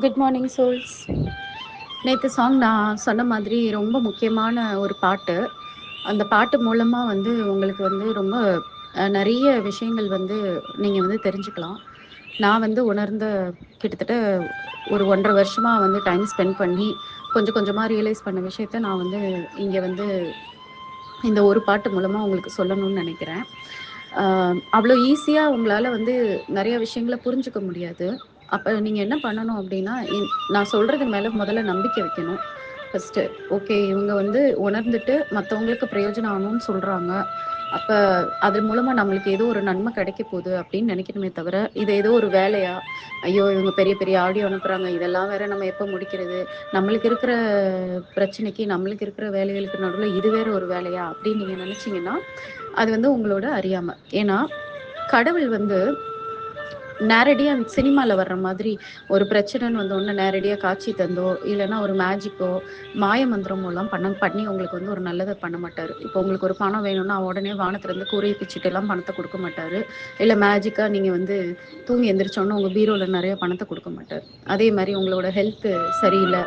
Good morning souls. நேற்று song நான் சொன்ன மாதிரி ரொம்ப முக்கியமான ஒரு பாட்டு. அந்த பாட்டு மூலமா வந்து உங்களுக்கு வந்து ரொம்ப நிறைய விஷயங்கள் வந்து நீங்கள் வந்து தெரிஞ்சுக்கலாம். நான் வந்து உணர்ந்த கிட்டத்தட்ட ஒரு 1.5 வருஷமா வந்து டைம் ஸ்பெண்ட் பண்ணி கொஞ்சம் கொஞ்சமாக ரியலைஸ் பண்ண விஷயத்த நான் வந்து இங்கே வந்து இந்த ஒரு பாட்டு மூலமாக உங்களுக்கு சொல்லணும்னு நினைக்கிறேன். அவ்வளோ ஈஸியாக உங்களால் வந்து நிறைய விஷயங்களை புரிஞ்சுக்க முடியாது. அப்போ நீங்கள் என்ன பண்ணணும் அப்படின்னா, நான் சொல்கிறது மேலே முதல்ல நம்பிக்கை வைக்கணும். ஃபஸ்ட்டு ஓகே, இவங்க வந்து உணர்ந்துட்டு மற்றவங்களுக்கு பிரயோஜனம் ஆகணும்னு சொல்கிறாங்க. அப்போ அது மூலமாக நம்மளுக்கு ஏதோ ஒரு நன்மை கிடைக்க போகுது அப்படின்னு நினைக்கணுமே தவிர, இது ஏதோ ஒரு வேலையா, ஐயோ இவங்க பெரிய பெரிய ஆடியோ அனுப்புகிறாங்க, இதெல்லாம் வேற நம்ம எப்போ முடிக்கிறது, நம்மளுக்கு இருக்கிற பிரச்சனைக்கு நம்மளுக்கு இருக்கிற வேலைகளுக்கு நடுவில் இது வேற ஒரு வேலையா அப்படின்னு நீங்கள் நினச்சிங்கன்னா அது வந்து உங்களோட அறியாமை. ஏன்னா கடவுள் வந்து நேரடியாக சினிமாவில் வர்ற மாதிரி ஒரு பிரச்சனைன்னு வந்தோடனே நேரடியாக காட்சி தந்தோ இல்லைன்னா ஒரு மேஜிக்கோ மாய மந்திரமோ எல்லாம் பண்ணி உங்களுக்கு வந்து ஒரு நல்லதை பண்ண மாட்டார். இப்போ உங்களுக்கு ஒரு பணம் வேணும்னா உடனே வானத்துலேருந்து கூரையை பிச்சுட்டு எல்லாம் பணத்தை கொடுக்க மாட்டார். இல்லை மேஜிக்காக நீங்கள் வந்து தூங்கி எந்திரிச்சோன்னா உங்கள் பீரோவில் நிறைய பணத்தை கொடுக்க மாட்டார். அதே மாதிரி உங்களோட ஹெல்த்து சரியில்லை,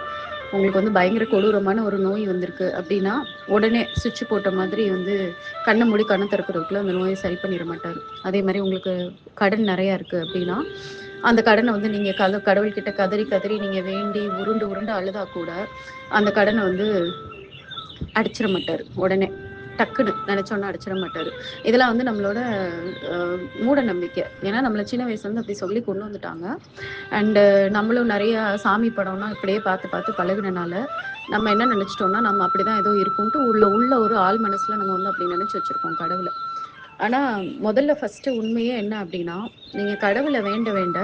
உங்களுக்கு வந்து பயங்கர கொடூரமான ஒரு நோய் வந்திருக்கு அப்படின்னா உடனே சுவிட்ச் போட்ட மாதிரி வந்து கண்ணை மூடி கண்ணை திறக்கிறதுக்குள்ள அந்த நோயை சரி பண்ணிட மாட்டார். அதே மாதிரி உங்களுக்கு கடன் நிறையா இருக்குது அப்படின்னா அந்த கடனை வந்து நீங்கள் கடவுள்கிட்ட கதறி கதறி நீங்கள் வேண்டி உருண்டு உருண்டு அழுதா கூட அந்த கடனை வந்து அடிச்சிட மாட்டார். உடனே டக்குன்னு நினைச்சோன்னா அடிச்சிட மாட்டார். இதெல்லாம் வந்து நம்மளோட மூட நம்பிக்கை. ஏன்னா நம்மளை சின்ன வயசுலேருந்து அப்படி சொல்லி கொண்டு வந்துட்டாங்க. அண்டு நம்மளும் நிறைய சாமி படம்னா இப்படியே பார்த்து பார்த்து பழகுனனால நம்ம என்ன நினச்சிட்டோம்னா நம்ம அப்படி தான் ஏதோ இருக்கும்ட்டு உள்ள ஒரு ஆள் மனசில் நம்ம வந்து அப்படி நினச்சி வச்சுருக்கோம் கடவுளை. ஆனால் முதல்ல ஃபஸ்ட்டு உண்மையே என்ன அப்படின்னா, நீங்கள் கடவுளை வேண்ட வேண்ட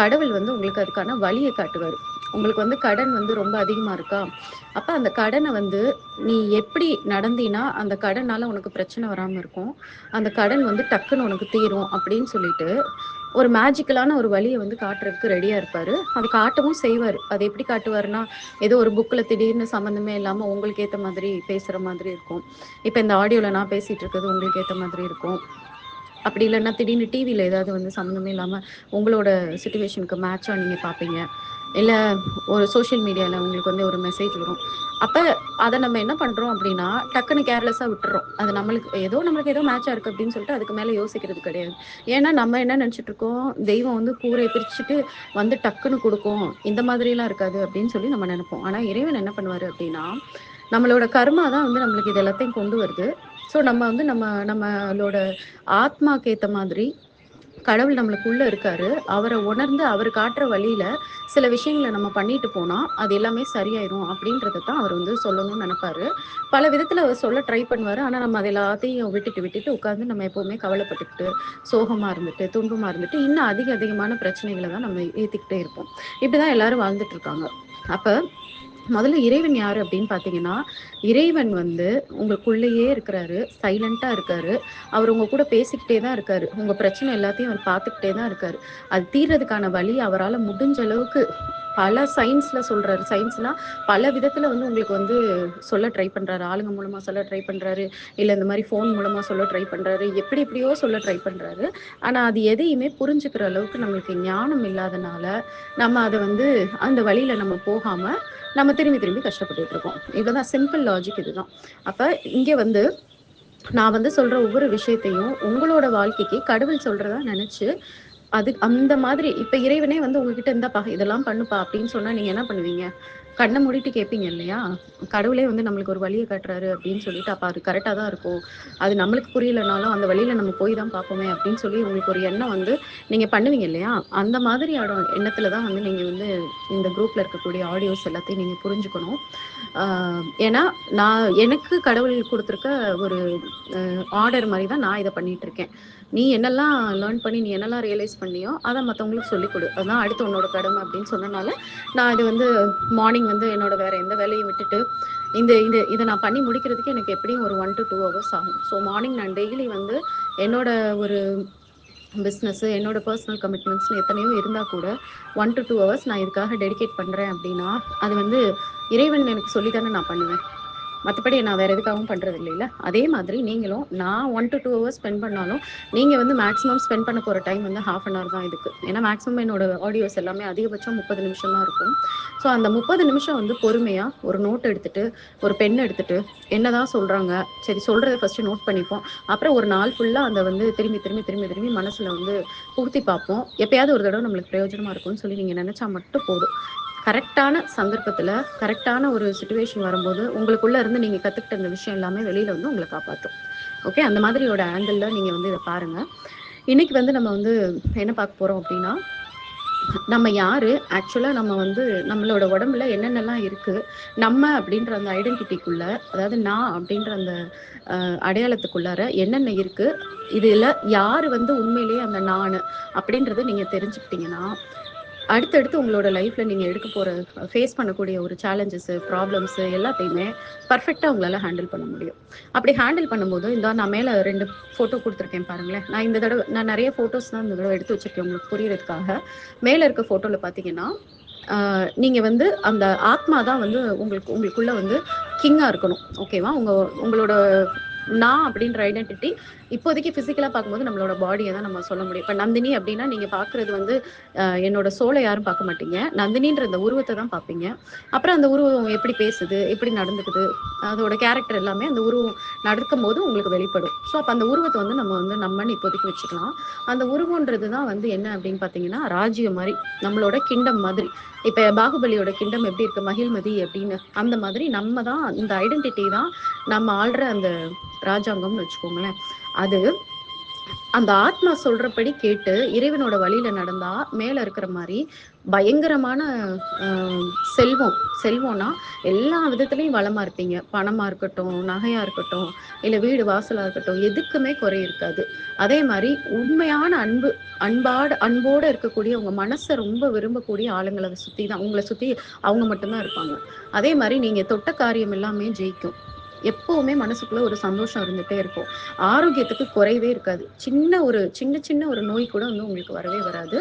கடவுள் வந்து உங்களுக்கு அதுக்கான வழியை காட்டுவார். உங்களுக்கு வந்து கடன் வந்து ரொம்ப அதிகமாக இருக்கா, அப்போ அந்த கடனை வந்து நீ எப்படி நடந்தினா அந்த கடனால் உனக்கு பிரச்சனை வராமல் இருக்கும், அந்த கடன் வந்து டக்குன்னு உனக்கு தீரும் அப்படின்னு சொல்லிட்டு ஒரு மேஜிக்கலான ஒரு வழியை வந்து காட்டுறதுக்கு ரெடியாக இருப்பார். அது காட்டவும் செய்வார். அது எப்படி காட்டுவார்னா, ஏதோ ஒரு புக்கில் திடீர்னு சம்மந்தமே இல்லாமல் உங்களுக்கு ஏற்ற மாதிரி பேசுகிற மாதிரி இருக்கும். இப்போ இந்த ஆடியோவில் நான் பேசிகிட்டு இருக்கிறது உங்களுக்கு ஏற்ற மாதிரி இருக்கும். அப்படி இல்லைன்னா திடீர்னு டிவியில் ஏதாவது வந்து சம்மந்தமே இல்லாமல் உங்களோட சுச்சுவேஷனுக்கு மேட்சாக நீங்கள் பார்ப்பீங்க. இல்லை ஒரு சோஷியல் மீடியாவில் உங்களுக்கு வந்து ஒரு மெசேஜ் வரும். அப்போ அதை நம்ம என்ன பண்ணுறோம் அப்படின்னா டக்குன்னு கேர்லெஸ்ஸாக விட்டுறோம். அது நம்மளுக்கு ஏதோ மேட்சாக இருக்குது அப்படின்னு சொல்லிட்டு அதுக்கு மேலே யோசிக்கிறது கிடையாது. ஏன்னா நம்ம என்ன நினச்சிட்டு இருக்கோம், தெய்வம் வந்து கூரையை பிரிச்சுட்டு வந்து டக்குன்னு கொடுக்கும், இந்த மாதிரிலாம் இருக்காது அப்படின்னு சொல்லி நம்ம நினைப்போம். ஆனால் இறைவன் என்ன பண்ணுவார் அப்படின்னா, நம்மளோட கர்மா தான் வந்து நம்மளுக்கு இது எல்லாத்தையும் கொண்டு வருது. ஸோ நம்ம வந்து நம்மளோட ஆத்மாக்கு ஏற்ற மாதிரி கடவுள் நம்மளுக்குள்ள இருக்காரு. அவரை உணர்ந்து அவர் காட்டுற வழியில சில விஷயங்களை நம்ம பண்ணிட்டு போனா அது எல்லாமே சரியாயிரும் அப்படின்றத தான் அவர் வந்து சொல்லணும்னு நினைப்பாரு. பல விதத்துல அவர் சொல்ல ட்ரை பண்ணுவாரு. ஆனா நம்ம அதை எல்லாத்தையும் விட்டுட்டு விட்டுட்டு உட்கார்ந்து நம்ம எப்பவுமே கவலைப்பட்டுக்கிட்டு சோகமா இருந்துட்டு துன்பமா இருந்துட்டு இன்னும் அதிகமான பிரச்சனைகளை தான் நம்ம ஏத்திக்கிட்டே இருப்போம். இப்படிதான் எல்லாரும் வாழ்ந்துட்டு இருக்காங்க. அப்ப முதல்ல இறைவன் யாரு அப்படின்னு பார்த்தீங்கன்னா, இறைவன் வந்து உங்களுக்குள்ளேயே இருக்கிறாரு, சைலண்டா இருக்காரு. அவர் உங்க கூட பேசிக்கிட்டே தான் இருக்காரு. உங்க பிரச்சனை எல்லாத்தையும் அவர் பார்த்துக்கிட்டே தான் இருக்காரு. அது தீர்றதுக்கான வழி அவரால முடிஞ்ச அளவுக்கு பல சயின்ஸ்ல சொல்றாரு. சயின்ஸ்னா பல விதத்துல வந்து உங்களுக்கு வந்து சொல்ல ட்ரை பண்றாரு. ஆளுங்க மூலமா சொல்ல ட்ரை பண்றாரு. இல்ல இந்த மாதிரி ஃபோன் மூலமா சொல்ல ட்ரை பண்றாரு. எப்படி எப்படியோ சொல்ல ட்ரை பண்றாரு. ஆனா அது எதையுமே புரிஞ்சுக்கிற அளவுக்கு நம்மளுக்கு ஞானம் இல்லாதனால, நம்ம அத வந்து அந்த வழியில நம்ம போகாம நம்ம திரும்பி திரும்பி கஷ்டப்பட்டுட்டு இருக்கோம். இதுதான் சிம்பிள் லாஜிக் இதுதான். அப்ப இங்க வந்து நான் வந்து சொல்ற ஒவ்வொரு விஷயத்தையும் உங்களோட வாழ்க்கைக்கு கடவுள் சொல்றதா நினைச்சு அது அந்த மாதிரி இப்ப இறைவனே வந்து உங்ககிட்ட இந்தாப்பா இதெல்லாம் பண்ணுப்பா அப்படின்னு சொன்னா நீங்க என்ன பண்ணுவீங்க? கண்ண மூடிட்டு கேட்பீங்க இல்லையா? கடவுளே வந்து நம்மளுக்கு ஒரு வழிய காட்டுறாரு அப்படின்னு சொல்லிட்டு, அப்ப அது கரெக்ட்டா தான் இருக்கும். அது நம்மளுக்கு புரியலனாலும் அந்த வழியில நம்ம போய் தான் பார்ப்போமே அப்படின்னு சொல்லி உங்களுக்கு ஒரு எண்ணம் வந்து நீங்க பண்ணுவீங்க இல்லையா? அந்த மாதிரியான எண்ணத்துல தான் வந்து நீங்க வந்து இந்த குரூப்ல இருக்கக்கூடிய ஆடியோஸ் எல்லாத்தையும் நீங்க புரிஞ்சுக்கணும். ஏன்னா எனக்கு கடவுள் குடுத்துருக்க ஒரு ஆர்டர் மாரி தான் நான் இத பண்ணிட்டு இருக்கேன். நீ என்னெல்லாம் லேர்ன் பண்ணி நீ என்னெல்லாம் ரியலைஸ் பண்ணியோ அத மத்தவங்களுக்கு சொல்லிக் கொடு. அதுதான் அடுத்து உன்னோட கடமை அப்படின்னு சொன்னனால, நான் இது வந்து மார்னிங் வந்து என்னோட வேற எந்த வேலையும் விட்டுட்டு, இந்த இந்த இத நான் பண்ணி முடிக்கிறதுக்கு எனக்கு எப்படியும் ஒரு 1 to 2 ஹவர்ஸ் ஆகும். ஸோ மார்னிங் நான் டெய்லி வந்து என்னோட ஒரு பிஸ்னஸ், என்னோட பர்சனல் கமிட்மெண்ட்ஸ்னு எத்தனையோ இருந்தா கூட 1 to 2 ஹவர்ஸ் நான் இதுக்காக டெடிகேட் பண்றேன் அப்படின்னா, அது வந்து இறைவன் எனக்கு சொல்லி தானே நான் பண்ணுவேன். மற்றபடி நான் வேறு எதுக்காகவும் பண்ணுறது இல்லைல்ல. அதே மாதிரி நீங்களும் நான் 1 to 2 ஹவர்ஸ் ஸ்பெண்ட் பண்ணாலும் நீங்கள் வந்து மேக்ஸிமம் ஸ்பெண்ட் பண்ண போகிற டைம் வந்து ½ அன் ஹவர் தான் இதுக்கு. ஏன்னா மேக்ஸிமம் என்னோட ஆடியோஸ் எல்லாமே அதிகபட்சம் 30 நிமிஷம் தான் இருக்கும். ஸோ அந்த 30 நிமிஷம் வந்து பொறுமையாக ஒரு நோட் எடுத்துகிட்டு ஒரு பென் எடுத்துகிட்டு என்னதான் சொல்கிறாங்க, சரி சொல்கிறத ஃபஸ்ட்டு நோட் பண்ணிப்போம். அப்புறம் ஒரு நாள் ஃபுல்லாக அந்த வந்து திரும்பி திரும்பி திரும்பி திரும்பி மனசில் வந்து புகுத்தி பார்ப்போம். எப்பயாவது ஒரு தடவை நம்மளுக்கு பிரயோஜனமாக இருக்கும்னு சொல்லி நீங்கள் நினச்சா மட்டும் போதும். கரெக்டான சந்தர்ப்பத்தில் கரெக்டான ஒரு சுச்சுவேஷன் வரும்போது உங்களுக்குள்ளே இருந்து நீங்கள் கற்றுக்கிட்ட அந்த விஷயம் எல்லாமே வெளியில் வந்து உங்களை காப்பாற்றும். ஓகே, அந்த மாதிரியோட ஆங்கிளில் நீங்கள் வந்து இதை பாருங்கள். இன்றைக்கி வந்து நம்ம வந்து என்ன பார்க்க போகிறோம் அப்படின்னா, நம்ம யார் ஆக்சுவலாக நம்ம வந்து நம்மளோட உடம்புல என்னென்னலாம் இருக்குது, நம்ம அப்படின்ற அந்த ஐடென்டிட்டிக்குள்ளே, அதாவது நான் அப்படின்ற அந்த அடையாளத்துக்குள்ளார என்னென்ன இருக்குது, இதில் யார் வந்து உண்மையிலேயே அந்த நான் அப்படின்றத நீங்கள் தெரிஞ்சுக்கிட்டீங்கன்னா அடுத்தடுத்து உங்களோட லைஃப்பில் நீங்கள் எடுக்க போகிற ஃபேஸ் பண்ணக்கூடிய ஒரு சேலஞ்சஸ்ஸு ப்ராப்ளம்ஸு எல்லாத்தையுமே பர்ஃபெக்டாக உங்களால் ஹேண்டில் பண்ண முடியும். அப்படி ஹேண்டில் பண்ணும்போது நான் மேலே 2 ஃபோட்டோ கொடுத்துருக்கேன் பாருங்களேன். நான் நிறைய ஃபோட்டோஸ் தான் இந்த தடவை எடுத்து வச்சுருக்கேன் உங்களுக்கு புரியறதுக்காக. மேலே இருக்க ஃபோட்டோவில் பார்த்தீங்கன்னா நீங்கள் வந்து அந்த ஆத்மா தான் வந்து உங்களுக்குள்ளே வந்து கிங்காக இருக்கணும். ஓகேவா? உங்களோட நான் அப்படின்ற ஐடென்டிட்டி இப்போதைக்கு ஃபிசிக்கலாக பார்க்கும்போது நம்மளோட பாடியை தான் நம்ம சொல்ல முடியும். இப்போ நந்தினி அப்படின்னா நீங்கள் பார்க்குறது வந்து என்னோட சோலை யாரும் பார்க்க மாட்டீங்க. நந்தினின்ற அந்த உருவத்தை தான் பார்ப்பீங்க. அப்புறம் அந்த உருவம் எப்படி பேசுது, எப்படி நடந்துக்குது, அதோட கேரக்டர் எல்லாமே அந்த உருவம் நடக்கும் போது உங்களுக்கு வெளிப்படும். ஸோ அப்போ அந்த உருவத்தை வந்து நம்மன்னு இப்போதைக்கு வச்சுக்கலாம். அந்த உருவன்றது தான் வந்து என்ன அப்படின்னு பார்த்தீங்கன்னா, ராஜ்யம் மாதிரி, நம்மளோட கிங்டம் மாதிரி. இப்போ பாகுபலியோட கிங்டம் எப்படி இருக்கு, மகிழ்மதி அப்படின்னு, அந்த மாதிரி நம்ம தான் இந்த ஐடென்டிட்டி தான் நம்ம ஆள்ற அந்த ராஜாங்கம்னு வச்சுக்கோங்களேன். அது அந்த ஆத்மா சொல்றபடி கேட்டு இறைவனோட வழியில நடந்தா மேல இருக்கிற மாதிரி பயங்கரமான செல்வம்னா எல்லா விதத்துலயும் வளமா இருப்பீங்க. பணமா இருக்கட்டும், நகையா இருக்கட்டும், இல்ல வீடு வாசலா இருக்கட்டும், எதுக்குமே குறை இருக்காது. அதே மாதிரி உண்மையான அன்போட இருக்கக்கூடிய உங்க மனசை ரொம்ப விரும்பக்கூடிய ஆளுங்களை உங்களை சுத்தி அவங்க மட்டும்தான் இருப்பாங்க. அதே மாதிரி நீங்க தொட்ட காரியம் எல்லாமே ஜெயிக்கும். எப்பவுமே மனசுக்குள்ள ஒரு சந்தோஷம் இருந்துட்டே இருக்கும். ஆரோக்கியத்துக்கு குறைவே இருக்காது. சின்ன சின்ன ஒரு நோய் கூட வந்து உங்களுக்கு வரவே வராது.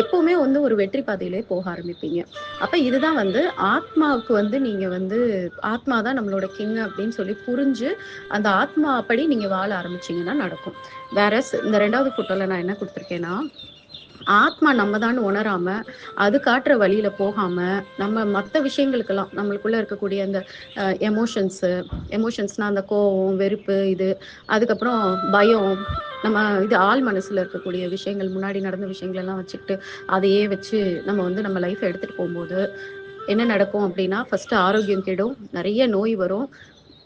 எப்பவுமே வந்து ஒரு வெற்றி பாதையிலே போக ஆரம்பிப்பீங்க. அப்ப இதுதான் வந்து ஆத்மாவுக்கு வந்து நீங்க வந்து ஆத்மா தான் நம்மளோட கிங் அப்படின்னு சொல்லி புரிஞ்சு அந்த ஆத்மா படி நீங்க வாழ ஆரம்பிச்சீங்கன்னா நடக்கும். வேற இந்த 2வது போட்டோல நான் என்ன கொடுத்துருக்கேன்னா, ஆத்மா நம்ம தான் உணராம அது காட்டுற வழியில போகாம நம்ம மற்ற விஷயங்களுக்கெல்லாம் நம்மளுக்குள்ள இருக்கக்கூடிய அந்த எமோஷன்ஸ்னா அந்த கோவம், வெறுப்பு, அதுக்கப்புறம் பயம், நம்ம ஆள் மனசுல இருக்கக்கூடிய விஷயங்கள், முன்னாடி நடந்த விஷயங்கள் எல்லாம் வச்சுக்கிட்டு அதையே வச்சு நம்ம வந்து நம்ம லைஃப் எடுத்துட்டு போகும்போது என்ன நடக்கும் அப்படின்னா, ஃபர்ஸ்ட் ஆரோக்கியம் கெடும், நிறைய நோய் வரும்,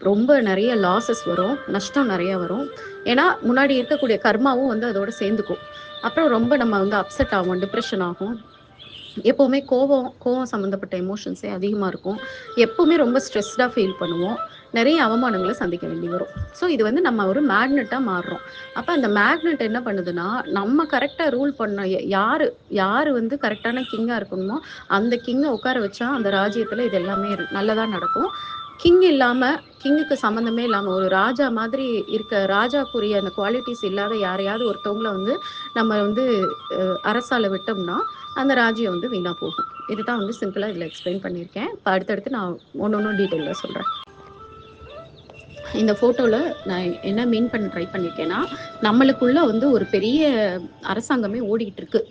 ரொம்ப நிறைய லாசஸ் வரும், நஷ்டம் நிறைய வரும். ஏன்னா முன்னாடி இருக்கக்கூடிய கர்மாவும் வந்து அதோட சேர்ந்துக்கும். அப்புறம் ரொம்ப நம்ம வந்து அப்செட் ஆகும், டிப்ரெஷன் ஆகும். எப்போவுமே கோவம் சம்மந்தப்பட்ட எமோஷன்ஸே அதிகமாக இருக்கும். எப்போவுமே ரொம்ப ஸ்ட்ரெஸ்டாக ஃபீல் பண்ணுவோம். நிறைய அவமானங்களை சந்திக்க வேண்டி வரும். ஸோ இது வந்து நம்ம ஒரு மேக்னெட்டாக மாறுறோம். அப்போ அந்த மேக்னெட் என்ன பண்ணுதுன்னா, நம்ம கரெக்டாக ரூல் பண்ண யார் வந்து கரெக்டான கிங்காக இருக்கணுமோ அந்த கிங்கை உட்கார வச்சா அந்த ராஜ்யத்தில் இது எல்லாமே நல்லதாக நடக்கும். கிங்குக்கு சம்மந்தமே இல்லாமல் ஒரு ராஜா மாதிரி இருக்க ராஜாக்குரிய அந்த குவாலிட்டிஸ் இல்லாத யாரையாவது ஒருத்தவங்கள வந்து நம்ம வந்து அரசால விட்டோம்னா அந்த ராஜ்யம் வந்து வீணாக போகும். இதுதான் வந்து சிம்பிளாக இதில் எக்ஸ்பிளைன் பண்ணியிருக்கேன். இப்போ அடுத்தடுத்து நான் ஒன்று டீட்டெயிலாக சொல்கிறேன். இந்த ஃபோட்டோவில் நான் என்ன மீன் பண்ண ட்ரை பண்ணியிருக்கேன்னா, நம்மளுக்குள்ள வந்து ஒரு பெரிய அரசாங்கமே ஓடிக்கிட்டு இருக்கு.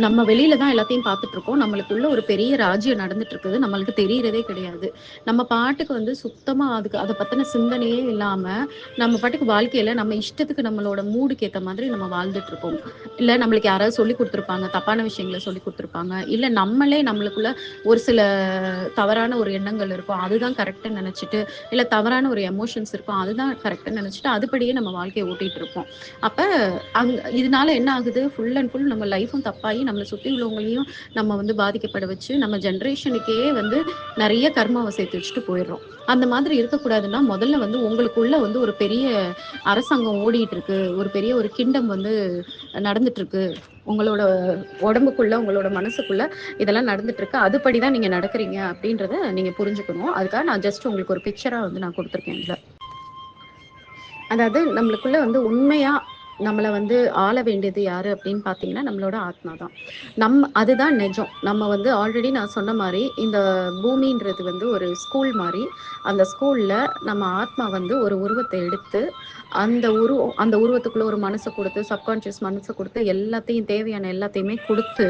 நம்ம வெளியில தான் எல்லாத்தையும் பார்த்துட்டு இருக்கோம். நம்மளுக்குள்ள ஒரு பெரிய ராஜ்யம் நடந்துட்டு இருக்குது. நம்மளுக்கு தெரியறதே கிடையாது. நம்ம பாட்டுக்கு வந்து சுத்தமா அதை பத்தின சிந்தனையே இல்லாம நம்ம பாட்டுக்கு வாழ்க்கையில நம்ம இஷ்டத்துக்கு நம்மளோட மூடுக்கு ஏற்ற மாதிரி நம்ம வாழ்ந்துட்டு இருக்கோம். இல்ல நம்மளுக்கு யாராவது சொல்லி கொடுத்துருப்பாங்க, தப்பான விஷயங்களை சொல்லி கொடுத்துருப்பாங்க, இல்ல நம்மளே நம்மளுக்குள்ள ஒரு சில தவறான ஒரு எண்ணங்கள் இருக்கும், அதுதான் கரெக்டுன்னு நினைச்சிட்டு, இல்ல தவறான ஒரு எமோஷன்ஸ் இருக்கும், அதுதான் கரெக்டுன்னு நினைச்சிட்டு அதுபடியே நம்ம வாழ்க்கையை ஓட்டிட்டு இருப்போம். அப்ப இதனால என்ன ஆகுது, ஃபுல் அண்ட் ஃபுல் நம்ம லைஃபும் தப்பாகி நம்மளை சுற்றி உள்ளவங்களையும் நம்ம வந்து பாதிக்கப்பட வச்சு நம்ம ஜென்ரேஷனுக்கே வந்து நிறைய கர்மாவை சேர்த்து வச்சுட்டு போயிடுறோம். அந்த மாதிரி இருக்கக்கூடாதுன்னா முதல்ல வந்து உங்களுக்குள்ள வந்து ஒரு பெரிய அரசாங்கம் ஓடிட்டு இருக்கு, ஒரு பெரிய ஒரு கிங்டம் வந்து நடந்துட்டு இருக்கு, உங்களோட உடம்புக்குள்ள உங்களோட மனசுக்குள்ள இதெல்லாம் நடந்துட்டு இருக்கு, அதுபடிதான் நீங்க நடக்கிறீங்க அப்படின்றத நீங்க புரிஞ்சுக்கணும். அதுக்காக நான் ஜஸ்ட் உங்களுக்கு ஒரு பிக்சரா வந்து நான் கொடுத்துருக்கேன். இதுல அதாவது நம்மளுக்குள்ள வந்து உண்மையா நம்மள வந்து ஆள வேண்டியது யாரு அப்படின்னு பார்த்தீங்கன்னா, நம்மளோட ஆத்மா தான். அதுதான் நிஜம். நம்ம வந்து ஆல்ரெடி நான் சொன்ன மாரி, இந்த பூமின்றது வந்து ஒரு ஸ்கூல் மாரி. அந்த ஸ்கூல்ல நம்ம ஆத்மா வந்து ஒரு உருவத்த எடுத்து, அந்த உருவத்துக்குள்ள ஒரு மனச குடுத்து, சப்கான்ஷியஸ் மனச குடுத்து, எல்லாத்தையும் தேவையான எல்லாத்தையுமே குடுத்து,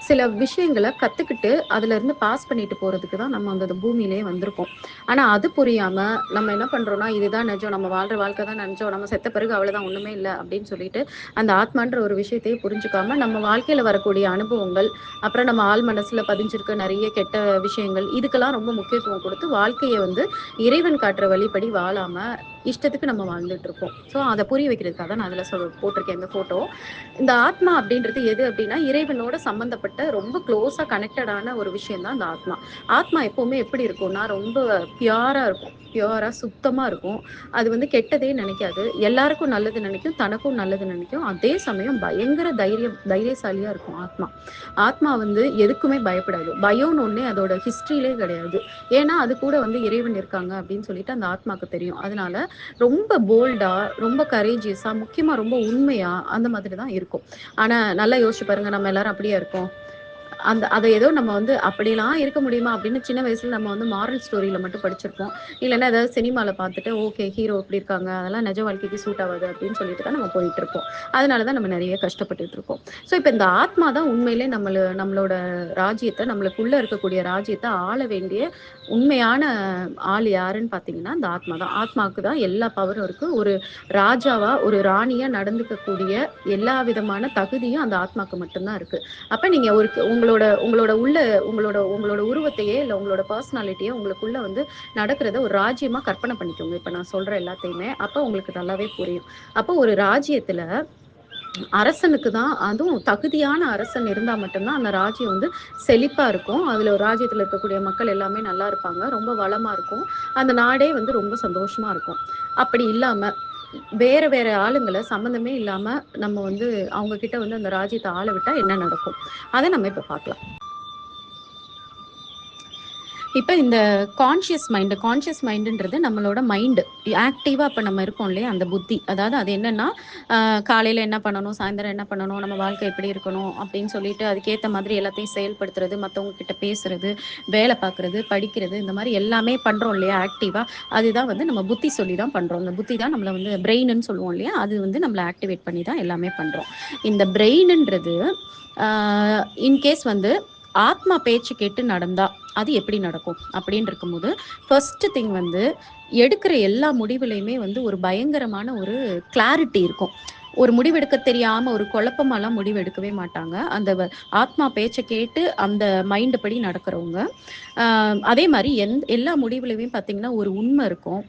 சில விஷயங்கள கத்துக்கிட்டு, அதுலருந்து பாஸ் பண்ணிட்டு போறதுக்கு தான் நம்ம அந்த பூமியிலேயே வந்திருக்கோம். ஆனா அது புரியாம, நம்ம என்ன பண்றோம்னா, இதுதான் நிஜம். நம்ம வாழ்ற வாழ்க்கை தான் நிஜம். நம்ம செத்த பிறகு அவ்வளோதான் ஒண்ணுமே இல்ல அப்படின்னு சொல்லிட்டு, அந்த ஆத்மான்ற ஒரு விஷயத்தையே புரிஞ்சுக்காம, நம்ம வாழ்க்கையில வரக்கூடிய அனுபவங்கள், அப்புறம் நம்ம ஆழ் மனசுல பதிஞ்சிருக்க நெறைய கெட்ட விஷயங்கள், இதுக்கெல்லாம் ரொம்ப முக்கியத்துவம் குடுத்து, வாழ்க்கைய வந்து இறைவன் காட்டுற வழிப்படி வாழாம, இஷ்டத்துக்கு நம்ம வாழ்ந்துட்டு இருக்கோம். ஸோ அத புரிய வைக்கிறதுக்காக தான் நான் அதுல போட்டிருக்கேன் இந்த ஃபோட்டோ. இந்த ஆத்மா அப்படின்றது எது அப்படின்னா, இறைவனோட சம்மந்தப்பட்ட ரொம்ப க்ளோஸா கனெக்டடான ஒரு விஷயம் தான் இந்த ஆத்மா. ஆத்மா எப்பவுமே எப்படி இருக்கும்னா, ரொம்ப பியூரா இருக்கும். பியூரா சுத்தமா இருக்கும். அது வந்து கெட்டதே நினைக்காது. எல்லாருக்கும் நல்லது நினைக்கும், தனக்கும் நல்லது நினைக்கும். அதே சமயம் பயங்கர தைரியசாலியா இருக்கும் ஆத்மா. ஆத்மா வந்து எதுக்குமே பயப்படாது. பயம்னு ஒண்ணே அதோட ஹிஸ்டரியிலே கிடையாது. ஏன்னா, அது கூட வந்து இறைவன் இருக்காங்க அப்படின்னு சொல்லிட்டு அந்த ஆத்மாக்கு தெரியும். அதனால ரொம்ப போல்டா, ரொம்ப கரேஜியஸா, முக்கியமா ரொம்ப உண்மையா அந்த மாதிரி தான் இருக்கும். ஆனா நல்லா யோசிச்சு பாருங்க, நம்ம எல்லாரும் அப்படியா இருக்கோம்? அத ஏதோ நம்ம வந்து அப்படிலாம் இருக்க முடியுமா அப்படின்னு சின்ன வயசுல நம்ம வந்து மாரல் ஸ்டோரியில மட்டும் படிச்சிருப்போம். இல்லன்னா ஏதாவது சினிமால பார்த்துட்டு, ஓகே ஹீரோ இப்படி இருக்காங்க. அதெல்லாம் நிஜ வாழ்க்கைக்கு சூட் ஆவாது அப்படின்னு சொல்லிட்டு தான் நம்ம போயிட்டு இருப்போம். அதனால தான் நம்ம நெறைய கஷ்டப்பட்டுட்டு இருக்கோம். ஸோ இப்ப இந்த ஆத்மா தான் உண்மையிலே நம்மளோட ராஜ்யத்த, நம்மளுக்குள்ள இருக்கக்கூடிய ராஜ்யத்த ஆள வேண்டிய உண்மையான ஆள் யாருன்னு பார்த்தீங்கன்னா, இந்த ஆத்மா தான். ஆத்மாவுக்கு தான் எல்லா பவரும் இருக்கு. ஒரு ராஜாவா, ஒரு ராணியா நடந்துக்கக்கூடிய எல்லா விதமான தகுதியும் அந்த ஆத்மாக்கு மட்டும் தான் இருக்கு. அப்ப நீங்க உங்களோட உங்களோட உள்ள உங்களோட உங்களோட உருவத்தையே இல்ல உங்களோட பர்சனாலிட்டியே உங்களுக்குள்ள வந்து நடக்கிறத ஒரு ராஜ்யமா கற்பனை பண்ணிக்கோங்க. இப்ப நான் சொல்ற எல்லாத்தையுமே. அப்ப உங்களுக்கு நல்லாவே புரியும். அப்போ ஒரு ராஜ்யத்துல அரசனுக்கு தான் அதுவும் தகுதியான அரசன் இருந்தா மட்டும்தான் அந்த ராஜ்யம் வந்து செழிப்பா இருக்கும். அதுல ஒரு ராஜ்யத்துல இருக்கக்கூடிய மக்கள் எல்லாமே நல்லா இருப்பாங்க. ரொம்ப வளமா இருக்கும். அந்த நாடே வந்து ரொம்ப சந்தோஷமா இருக்கும். அப்படி இல்லாம வேற வேற ஆளுங்கள சம்மந்தமே இல்லாம நம்ம வந்து அவங்க கிட்ட வந்து அந்த ராஜ்யத்த ஆள விட்டா என்ன நடக்கும்? அத நம்ம இப்ப பார்க்கலாம். இப்ப இந்த கான்ஷியஸ் மைண்டுன்றது நம்மளோட மைண்டு. ஆக்டிவா இப்ப நம்ம இருக்கோம் இல்லையா? அந்த புத்தி. அதாவது அது என்னன்னா, அ காலையில என்ன பண்ணணும்? சாயந்தரம் என்ன பண்ணணும்? நம்ம வாழ்க்கை எப்படி இருக்கணும்? அப்படின்னு சொல்லிட்டு அதுக்கேத்த மாதிரி எல்லாத்தையும் செயல்படுத்துறது, மத்தவங்க கிட்ட பேசுறது, வேலை பார்க்குறது, படிக்கிறது இந்த மாரி எல்லாமே பண்றோம் இல்லையா? ஆக்டிவா. அதுதான் வந்து நம்ம புத்தி சொல்லி தான் பண்றோம். அந்த புத்தி தான் நம்மள வந்து பிரெயினுன்னு சொல்லுவோம் இல்லையா? அது வந்து நம்மள ஆக்டிவேட் பண்ணி தான் எல்லாமே பண்றோம். இந்த பிரெயினுன்றது ஆ இன்கேஸ் வந்து ஆத்மா பேச்சு கேட்டு நடந்தா, அது எப்படி நடக்கும்? அப்படின்னு இருக்கும்போது, ஃபர்ஸ்ட் திங் வந்து எடுக்கிற எல்லா முடிவுலயுமே வந்து ஒரு பயங்கரமான ஒரு கிளாரிட்டி இருக்கும். ஒரு முடிவெடுக்க தெரியாம ஒரு குழப்பமாலாம் முடிவு எடுக்கவே மாட்டாங்க. ஆத்மா பேச்ச கேட்டு அந்த மைண்ட் படி நடக்கிறவங்க. அதே மாரி எல்லா முடிவுலயுமே பார்த்தீங்கன்னா, ஒரு உண்மை இருக்கும்.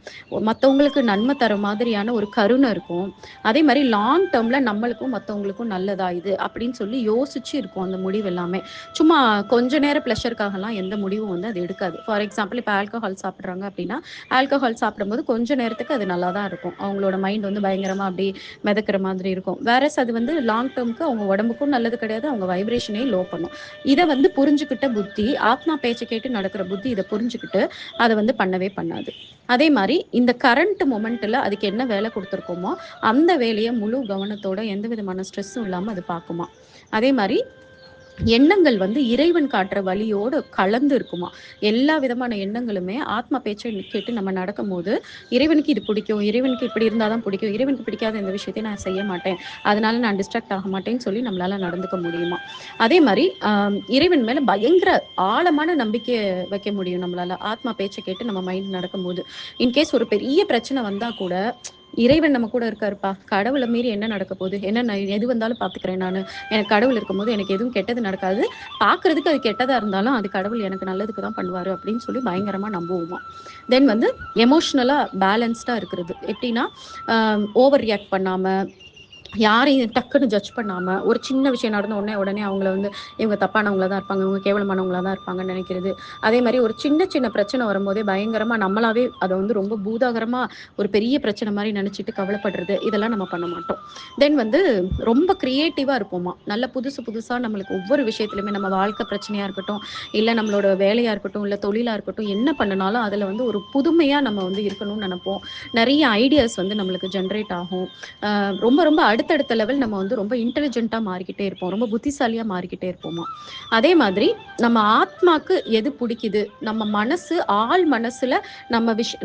மத்தவங்களுக்கு நன்மை தர மாதிரியான ஒரு கருணை இருக்கும். அதே மாரி லாங் டர்ம்ல நம்மளுக்கும் மத்தவங்களுக்கும் நல்லதா இது அப்படின்னு சொல்லி யோசிச்சு இருக்கும் அந்த முடிவு எல்லாமே. சும்மா கொஞ்ச நேர ப்ளஷருக்காகலாம் எந்த முடிவும் வந்து அது எடுக்காது. ஃபார் எக்ஸாம்பிள் இப்ப ஆல்கஹால் சாப்பிடுறாங்க அப்படின்னா, ஆல்கஹால் சாப்பிடும்போது கொஞ்ச நேரத்துக்கு அது நல்லா தான் இருக்கும். அவங்களோட மைண்ட் வந்து பயங்கரமா அப்படியே மிதக்கிற மாதிரி இருக்கும். வேறஸ் அது வந்து லாங் டர்ம்க்கு அவங்க உடம்புக்கும் நல்லது கிடையாது. அவங்க வைப்ரேஷனே லோ பண்ணும். இத வந்து புரிஞ்சுகிட்ட புத்தி, ஆத்மா பேச்ச கேட்டு நடக்கிற புத்தி இத புரிஞ்சுகிட்டு, அத வந்து பண்ணவே பண்ணாது. அதே மாரி இந்த கரண்ட் மொமெண்ட்ல அதுக்கு என்ன வேலை குடுத்துருக்கோமோ, அந்த வேலைய முழு கவனத்தோட எந்த விதமான ஸ்ட்ரெஸ்ஸும் இல்லாம அது பாக்குமாம். அதே மாரி எண்ணங்கள் வந்து இறைவன் காட்டுற வழியோட கலந்து இருக்குமா. எல்லா விதமான எண்ணங்களுமே ஆத்மா பேச்ச கேட்டு நம்ம நடக்கும்போது, இறைவனுக்கு இது பிடிக்கும், இறைவனுக்கு இப்படி இருந்தா தான் பிடிக்கும், இறைவனுக்கு பிடிக்காத எந்த விஷயத்தையும் நான் செய்ய மாட்டேன். அதனால நான் டிஸ்ட்ராக்ட் ஆக மாட்டேன்னு சொல்லி நம்மளால நடந்துக்க முடியுமா. அதே மாரி இறைவன் மேல பயங்கர ஆழமான நம்பிக்கைய வைக்க முடியும் நம்மளால. ஆத்மா பேச்ச கேட்டு நம்ம மைண்ட் நடக்கும்போது. இன்கேஸ் ஒரு பெரிய பிரச்சனை வந்தா கூட, இறைவன் நம்ம கூட இருக்காருப்பா. கடவுள மீறி என்ன நடக்க போகுது? என்ன நான் எது வந்தாலும் பார்த்துக்கிறேன் நானு. எனக்கு கடவுள் இருக்கும்போது எனக்கு எதுவும் கெட்டது நடக்காது. பார்க்கறதுக்கு அது கெட்டதா இருந்தாலும், அது கடவுள் எனக்கு நல்லதுக்கு தான் பண்ணுவாரு அப்படின்னு சொல்லி பயங்கரமா நம்புவோமாம். தென் வந்து எமோஷனலா பேலன்ஸ்டா இருக்கிறது. எப்படின்னா, ஓவர் ரியாக்ட் பண்ணாம, யாரையும் டக்குன்னு ஜட்ஜ் பண்ணாம, ஒரு சின்ன விஷயம் நடந்த உடனே அவங்கள வந்து இவங்க தப்பானவங்களா தான் இருப்பாங்க, இவங்க கேவலமானவங்களா தான் இருப்பாங்கன்னு நெனைக்கிறது. அதே மாரி ஒரு சின்ன சின்ன பிரச்சனை வரும்போதே பயங்கரமா நம்மளாவே அத வந்து ரொம்ப பூதாகரமா ஒரு பெரிய பிரச்சனை மாரி நெனச்சுட்டு கவலைப்படுறது, இதெல்லாம் நம்ம பண்ண மாட்டோம். தென் வந்து ரொம்ப கிரியேட்டிவா இருப்போமா. நல்ல புதுசு புதுசா நம்மளுக்கு ஒவ்வொரு விஷயத்திலுமே நம்ம வாழ்க்கை பிரச்சனையா இருக்கட்டும், இல்ல நம்மளோட வேலையா இருக்கட்டும், இல்ல தொழிலா இருக்கட்டும், என்ன பண்ணுனாலும் அதுல வந்து ஒரு புதுமையா நம்ம வந்து இருக்கணும்னு நெனைப்போம். நெறைய ஐடியாஸ் வந்து நம்மளுக்கு ஜெனரேட் ஆகும். ரொம்ப ரொம்ப அடுத்தடுத்த லெவல் நம்ம வந்து ரொம்ப இன்டெலிஜென்ட்டாக மாறிக்கிட்டே இருப்போம், ரொம்ப புத்திசாலியாக மாறிக்கிட்டே இருப்போமா. அதே மாதிரி நம்ம ஆத்மாக்கு எது பிடிக்குது, நம்ம மனசு ஆள் மனசுல